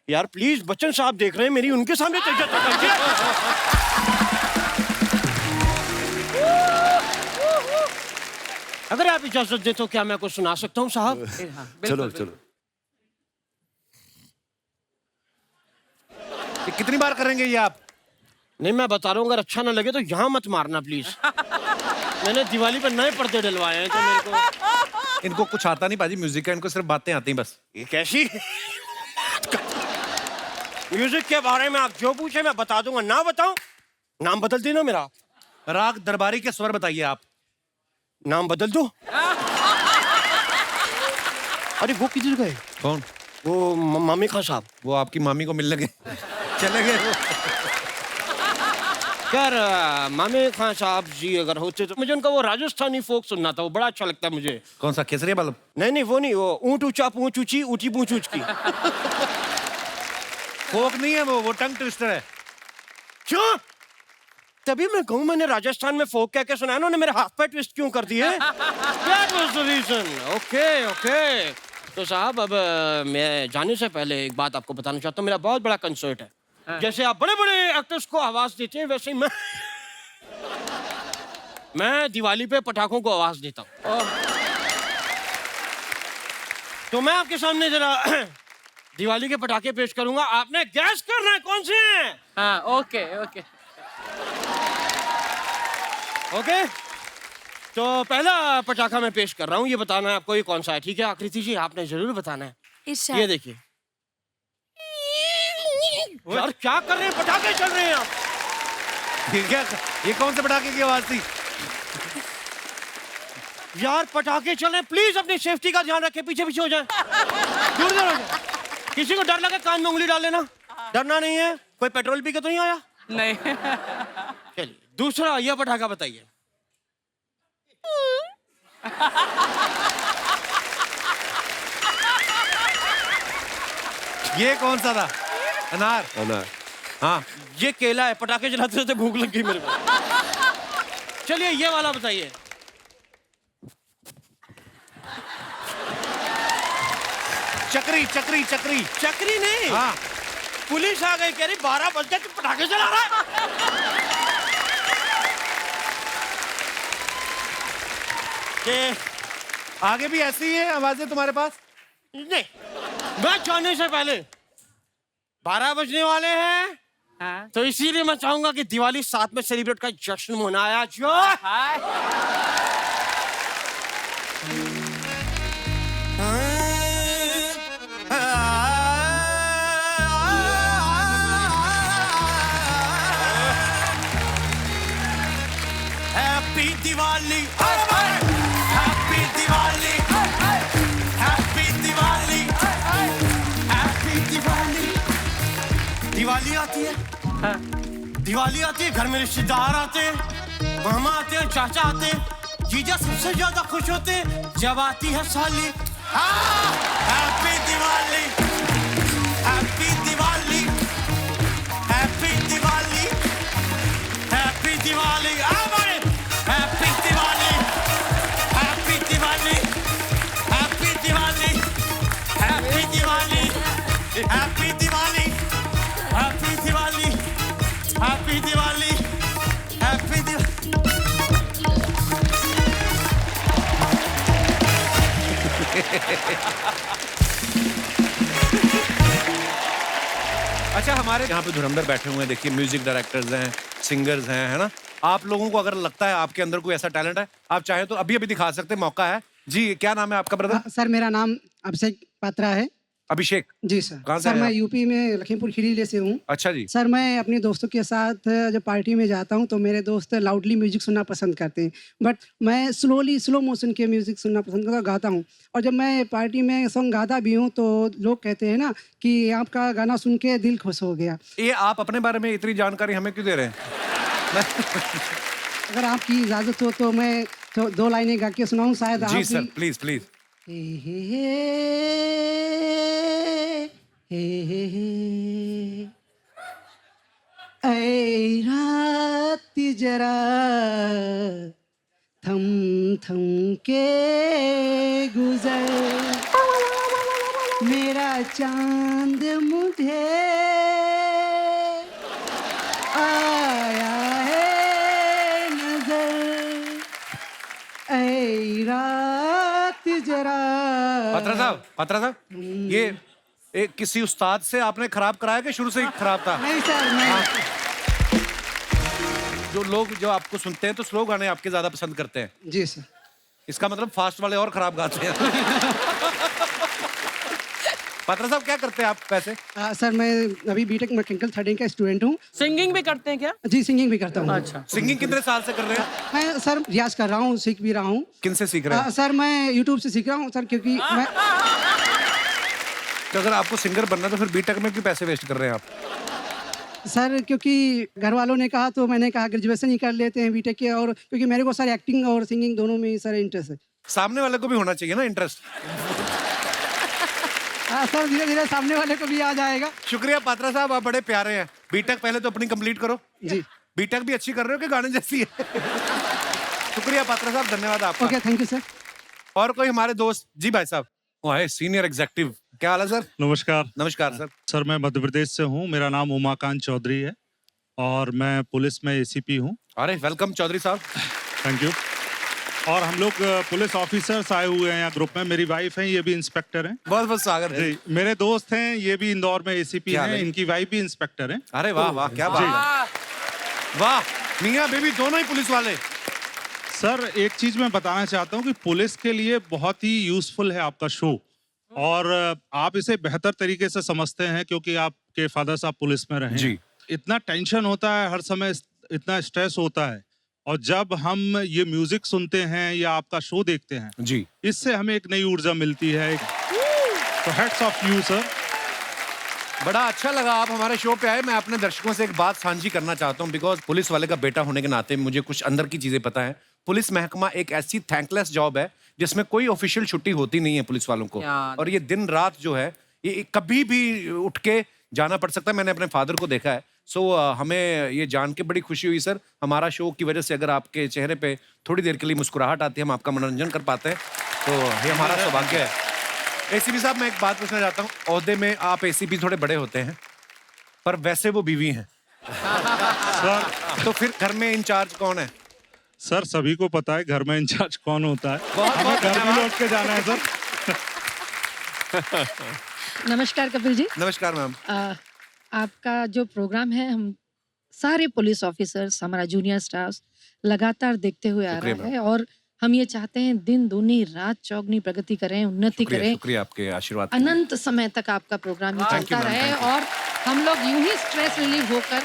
यार प्लीज बच्चन साहब देख रहे हैं मेरी, उनके सामने इज्जत तो कीजिए। अगर आप इजाजत दें तो क्या मैं कुछ सुना सकता हूँ साहब? चलो चलो। ये कितनी बार करेंगे ये आप? नहीं मैं बता रहा हूँ, अगर अच्छा ना लगे तो यहाँ मत मारना प्लीज। मैंने दिवाली पर नए पर्दे डलवाए हैं तो मेरे को। इनको कुछ आता नहीं पाजी म्यूजिक का, इनको सिर्फ बातें आती हैं बस। ये कैसी म्यूजिक के बारे में आप जो पूछे मैं बता दूंगा, ना बताऊं नाम बदल देना मेरा। राग दरबारी के स्वर बताइए आप। नाम बदल दो। अरे वो किधर गए? कौन? वो मामी खान साहब। वो आपकी मामी को मिलने गए, चले गए वो। यार मामी खान साहब जी अगर होते तो मुझे उनका वो राजस्थानी फोक सुनना था, वो बड़ा अच्छा लगता है मुझे। कौन सा? केसरिया बल्ब? नहीं वो नहीं, वो ऊंट ऊंचा पूंछ ऊंची ऊंची पूंछ ऊंच की। फोक नहीं है वो टंग ट्विस्टर है। क्यों? तभी मैं कहूँ मैंने राजस्थान में फोक कह के सुना, उन्होंने मेरे हाथ पे ट्विस्ट क्यों कर दिए? That was the reason. Okay तो साहब अब मैं जाने से पहले एक बात आपको बताना चाहता हूँ, मेरा बहुत बड़ा कंसर्ट है। जैसे आप बड़े बड़े एक्टर्स को आवाज देते हैं वैसे ही मैं दिवाली पे पटाखों को आवाज देता हूँ। तो मैं आपके सामने जरा दिवाली के पटाखे पेश करूंगा, आपने गैस करना है कौन से हैं। हाँ ओके तो पहला पटाखा मैं पेश कर रहा हूँ, ये बताना है आपको ये कौन सा है, ठीक है आकृति जी? आपने जरूर बताना है। ये देखिए यार क्या कर रहे हैं, पटाखे चल रहे हैं आप। ठीक है, ये कौन से पटाखे की आवाज थी? यार पटाखे चल रहे हैं, प्लीज अपनी सेफ्टी का ध्यान रखें, पीछे पीछे हो जाए, दूर दूर हो जाए। किसी को डर लगे कान में उंगली डाल लेना, डरना नहीं है। कोई पेट्रोल पी के तो नहीं आया? नहीं। चलिए दूसरा यह पटाखा बताइए। ये कौन सा था? अनार? अनार। हाँ ये केला है, पटाखे जलाते रहते भूख लग गई मेरे को। चलिए ये वाला बताइए। चक्री चक्री चक्री। चक्री नहीं, हाँ पुलिस आ गई, कह रही 12 बज गए, तू पटाखे चला रहा है। आगे भी ऐसी ही है आवाजें तुम्हारे पास? नहीं, मैं जाने से पहले 12 बजने वाले हैं। हाँ? तो इसीलिए मैं चाहूंगा कि दिवाली साथ में सेलिब्रेट का जश्न मनाया जाए। Happy Diwali, happy Diwali, happy Diwali, happy Diwali. Diwali आती है, दिवाली आती है, घर में रिश्तेदार आते हैं, मामा आते हैं, चाचा आते हैं, जीजा सबसे ज्यादा खुश होते हैं जब आती है साली। Happy Diwali, happy Diwali, happy Diwali, happy Diwali, happy Diwali, happy Diwali, happy Diwali, happy Diwali, happy Diwali, happy Diwali, happy Diwali, happy Diwali. अच्छा, हमारे यहाँ पे धुरंधर बैठे हुए हैं, देखिए म्यूजिक डायरेक्टर्स हैं, सिंगर्स हैं, है ना? आप लोगों को अगर लगता है आपके अंदर कोई ऐसा टैलेंट है, आप चाहे तो अभी अभी दिखा सकते हैं, मौका है जी। क्या नाम है आपका ब्रदर? सर मेरा नाम अभिषेक पात्रा है। अभिषेक जी सर। कहाँ से सर आए मैं आप? यूपी में लखीमपुर खीरी से हूँ। अच्छा जी। सर मैं अपने दोस्तों के साथ जब पार्टी में जाता हूँ तो मेरे दोस्त लाउडली म्यूजिक सुनना पसंद करते हैं, बट मैं स्लो मोशन के म्यूजिक सुनना पसंद करता गाता हूँ। और जब मैं पार्टी में सॉन्ग गाता भी हूँ तो लोग कहते हैं ना कि आपका गाना सुन के दिल खुश हो गया। ये आप अपने बारे में इतनी जानकारी हमें क्यों दे रहे हैं? अगर आपकी इजाज़त हो तो मैं तो 2 लाइनें गा के सुनाऊँ शायद। जी आप सर, भी... प्लीज प्लीज। ऐ रात जरा थम थम के गुजर, मेरा चांद मुझे आया है नजर, ऐ रात जरा। पात्रा साहब, ये एक किसी उस्ताद से आपने खराब कराया कि शुरू से ही खराब था? नहीं सर, नहीं। जो लोग जो आपको सुनते हैं तो स्लो गाने आपके ज्यादा पसंद करते हैं। जी सर। इसका मतलब फास्ट वाले और खराब गाते हैं। पात्रा साहब, क्या करते हैं आप वैसे? सर मैं अभी बीटेक मैकेनिकल 3rd ईयर का स्टूडेंट हूँ। सिंगिंग भी करते हैं क्या? जी सिंगिंग भी करता हूँ। अच्छा। सिंगिंग कितने साल से कर रहे हैं? मैं सर रियाज कर रहा हूँ, सीख भी रहा हूँ। किनसे सीख रहे हैं? सर मैं यूट्यूब से सीख रहा हूँ सर, क्योंकि मैं... तो अगर आपको सिंगर बनना तो फिर बीटेक में क्यों पैसे वेस्ट कर रहे हैं आप? सर क्योंकि घर वालों ने कहा तो मैंने कहा ग्रेजुएशन ही कर लेते हैं बीटेक के, और क्योंकि मेरे को सर एक्टिंग और सिंगिंग दोनों में सर इंटरेस्ट है। सामने वाले को भी होना चाहिए ना इंटरेस्ट। सर धीरे धीरे सामने वाले को भी आ जाएगा। शुक्रिया पात्रा साहब, आप बड़े प्यारे हैं। बीटेक पहले तो अपनी कंप्लीट करो। जी। बीटेक भी अच्छी कर रहे हो कि गाने जैसी है? शुक्रिया पात्रा साहब, धन्यवाद आपका। Okay, thank you sir. और कोई हमारे दोस्त? जी भाई साहब। है सीनियर एग्जीक्यूटिव, क्या हाल है सर? नमस्कार। नमस्कार सर। सर मैं मध्य प्रदेश से हूँ, मेरा नाम उमाकांत चौधरी है और मैं पुलिस में एसीपी हूँ। अरे वेलकम चौधरी साहब। Thank you. और हम लोग पुलिस ऑफिसर्स आए हुए हैं यहाँ ग्रुप में। मेरी वाइफ है, ये भी इंस्पेक्टर हैं। बहुत बहुत स्वागत है। जी, मेरे दोस्त हैं, ये भी इंदौर में एसीपी हैं, इनकी वाइफ भी इंस्पेक्टर हैं। अरे वाह वाह, क्या बात है। वाह, मियां बेबी दोनों ही पुलिस वाले। सर एक चीज मैं बताना चाहता हूँ कि पुलिस के लिए बहुत ही यूजफुल है आपका शो, और आप इसे बेहतर तरीके से समझते हैं क्योंकि आपके फादर साहब पुलिस में रहे। जी। इतना टेंशन होता है हर समय, इतना स्ट्रेस होता है, और जब हम ये म्यूजिक सुनते हैं या आपका शो देखते हैं जी, इससे हमें एक नई ऊर्जा मिलती है। तो हेड्स ऑफ यू सर। बड़ा अच्छा लगा आप हमारे शो पे आए। मैं अपने दर्शकों से एक बात साझी करना चाहता हूँ, बिकॉज पुलिस वाले का बेटा होने के नाते मुझे कुछ अंदर की चीजें पता है। पुलिस महकमा एक ऐसी थैंकलेस जॉब है जिसमें कोई ऑफिशियल छुट्टी होती नहीं है पुलिस वालों को, और ये दिन रात जो है ये कभी भी उठ के जाना पड़ सकता है। मैंने अपने फादर को देखा है। सो हमें ये जान के बड़ी खुशी हुई सर, हमारा शो की वजह से अगर आपके चेहरे पे थोड़ी देर के लिए मुस्कुराहट आती है, हम आपका मनोरंजन कर पाते हैं, तो ये हमारा सौभाग्य है। एसीपी साहब, मैं एक बात पूछना चाहता हूँ। ओहदे में आप एसीपी थोड़े बड़े होते हैं, पर वैसे वो बीवी हैं। सर तो फिर घर में इंचार्ज कौन है? सर सभी को पता है घर में इंचार्ज कौन होता है। हमें घर भी लौट के जाना है सर। नमस्कार कपिल जी। नमस्कार मैम। आपका जो प्रोग्राम है हम सारे पुलिस ऑफिसर्स, हमारा जूनियर स्टाफ लगातार देखते हुए आ रहा है और हम ये चाहते हैं दिन दूनी रात चौगनी प्रगति करें, उन्नति करें। शुक्रिया आपके आशीर्वाद के लिए। अनंत समय तक आपका प्रोग्राम ही Thank you, चलता ma'am, रहे thank you. और हम लोग यूं ही स्ट्रेस रिलीव होकर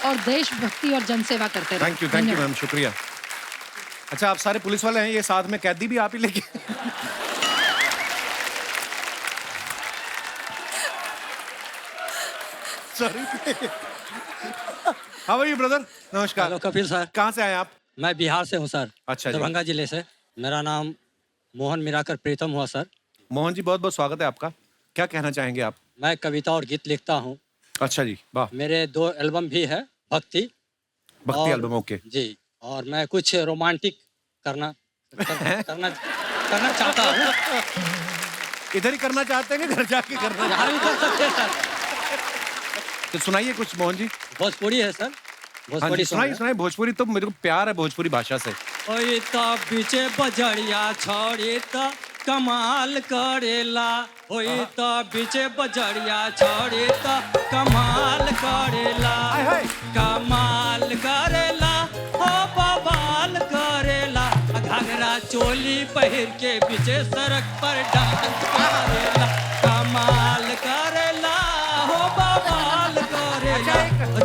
और देशभक्ति और जनसेवा करते रहे। थैंक यू मैम, शुक्रिया। अच्छा आप सारे पुलिस वाले हैं, ये साथ में कैदी भी आप ही लेके। Sorry. How are you brother? नमस्कार। Hello Kapil sir. कहाँ से आए आप? मैं बिहार से हूँ सर। अच्छा जी। दरभंगा जिले से। मेरा नाम मोहन मिराकर प्रीतम हुआ सर। मोहन जी बहुत बहुत स्वागत है आपका। क्या कहना चाहेंगे आप? मैं कविता और गीत लिखता हूँ। अच्छा जी, वाह। मेरे 2 एल्बम भी है, भक्ति एल्बम। ओके जी। और मैं कुछ रोमांटिक करना चाहता हूँ। इधर ही करना चाहते हैं कि घर जाके करना? यहाँ भी कर सकते हैं सर। तो सुनाइए कुछ मोहन जी। भोजपुरी है सर। भोजपुरी सुनाइए। भोजपुरी तो मेरे को प्यार है भोजपुरी भाषा से। ओए तो पीछे बजड़िया छोड़ी तो कमाल करेला। ओए तो पीछे बजड़िया छोड़ी तो कमाल करेला। कमाल करेला ओ बवाल करेला। घाघरा चोली पहिर के पीछे सड़क पर डांस करेला। कमाल करेला हो बवाल करेला।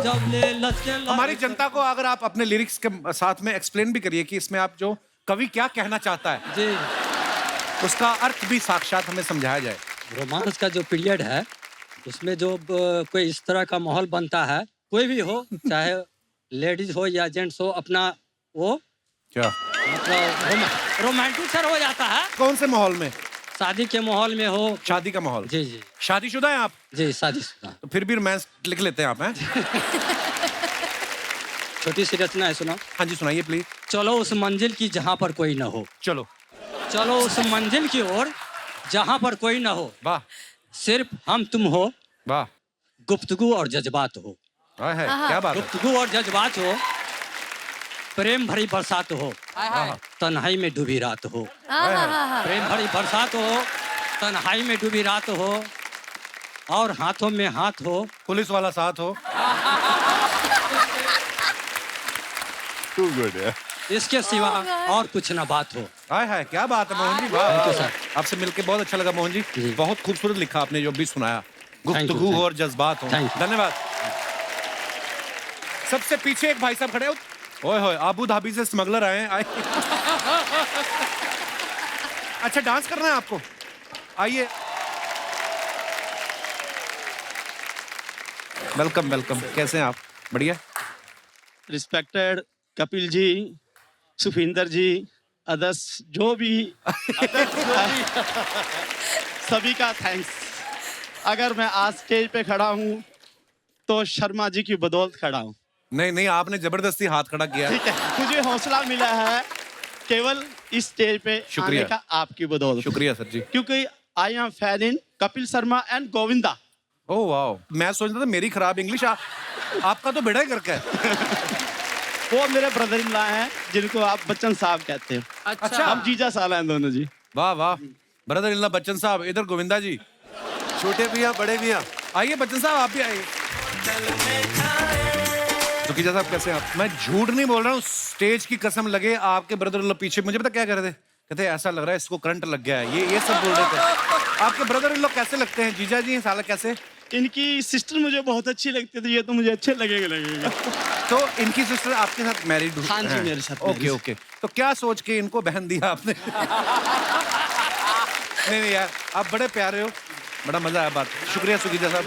जब ले लचके हमारी जनता को अगर आप अपने लिरिक्स के साथ में एक्सप्लेन भी करिए कि इसमें आप जो कवि क्या कहना चाहता है जी, उसका अर्थ भी साक्षात हमें समझाया जाए। रोमांस का जो पीरियड है उसमें जो कोई इस तरह का माहौल बनता है, कोई भी हो, चाहे लेडीज हो या जेंट्स हो, अपना वो क्या मतलब रोमांटिक सर हो जाता है। कौन से माहौल में? शादी के माहौल में हो। शादी का माहौल? जी जी। शादीशुदा हैं आप? जी शादीशुदा। तो फिर भी रोमांस लिख लेते हैं आप हैं? छोटी सी रचना है, सुनो। हाँ जी सुनाइए प्लीज। चलो उस मंजिल की जहाँ पर कोई न हो। चलो उस मंजिल की ओर जहाँ पर कोई न हो। वाह। सिर्फ हम तुम हो। वाह। गुफ्तगू और जज्बात हो। है क्या बात है? गुफ्तगू और जज्बात हो। प्रेम भरी बरसात हो। तन्हाई में डूबी रात हो। प्रेम भरी बरसात हो, तन्हाई में डूबी रात हो, और हाथों में हाथ हो, पुलिस वाला साथ हो। Too good, yeah. इसके सिवा और कुछ ना बात हो। हाय क्या बात है मोहन जी, वाह। Thank you, sir. आपसे मिलके बहुत अच्छा लगा मोहन जी। बहुत खूबसूरत लिखा आपने जो भी सुनाया। गुफ्तगू हो और जज्बात हो। धन्यवाद। सबसे पीछे एक भाई साहब खड़े हो। ओए होए, आबू धाबी से स्मगलर आए। अच्छा डांस करना है आपको? आइए। Welcome welcome. कैसे हैं आप? बढ़िया। रिस्पेक्टेड कपिल जी, सुखविंदर जी, अदर्स जो भी सभी का थैंक्स। अगर मैं आज स्टेज पे खड़ा हूँ तो शर्मा जी की बदौलत खड़ा हूँ। नहीं आपने जबरदस्ती हाथ खड़ा किया। ठीक है, मुझे हौसला मिला है केवल इस स्टेज पे आने का आपकी बदौलत। शुक्रिया सर जी। क्योंकि I am fan in Kapil Sharma and Govinda. Oh वाह, मैं सोच रहा था मेरी खराब इंग्लिश आपका तो बेड़ा ही करके है। वो मेरे ब्रदर इन लॉ हैं जिनको आप बच्चन साहब कहते हैं। अच्छा। हम जीजा साला हैं दोनों जी। वाह वाह, ब्रदर इन लॉ बच्चन साहब, इधर गोविंदा जी, छोटे भैया बड़े भैया। आइए बच्चन साहब आप भी आइए। सुकीजा साहब कैसे हैं आप? मैं झूठ नहीं बोल रहा हूँ, स्टेज की कसम लगे आपके ब्रदर इन लॉ पीछे मुझे पता क्या कह रहे थे, कहते ऐसा लग रहा है इसको करंट लग गया है, ये सब बोल रहे थे। आपके ब्रदर इन लॉ कैसे लगते हैं? जीजा जी साला कैसे? इनकी सिस्टर मुझे बहुत अच्छी लगती थी, ये तो मुझे अच्छे लगेगा। तो इनकी सिस्टर आपके साथ मैरिड? हाँ जी मेरे साथ। ओके। तो क्या सोच के इनको बहन दिया आपने? नहीं यार, आप बड़े प्यारे हो, बड़ा मजा आया बात। शुक्रिया सुकीजा साहब।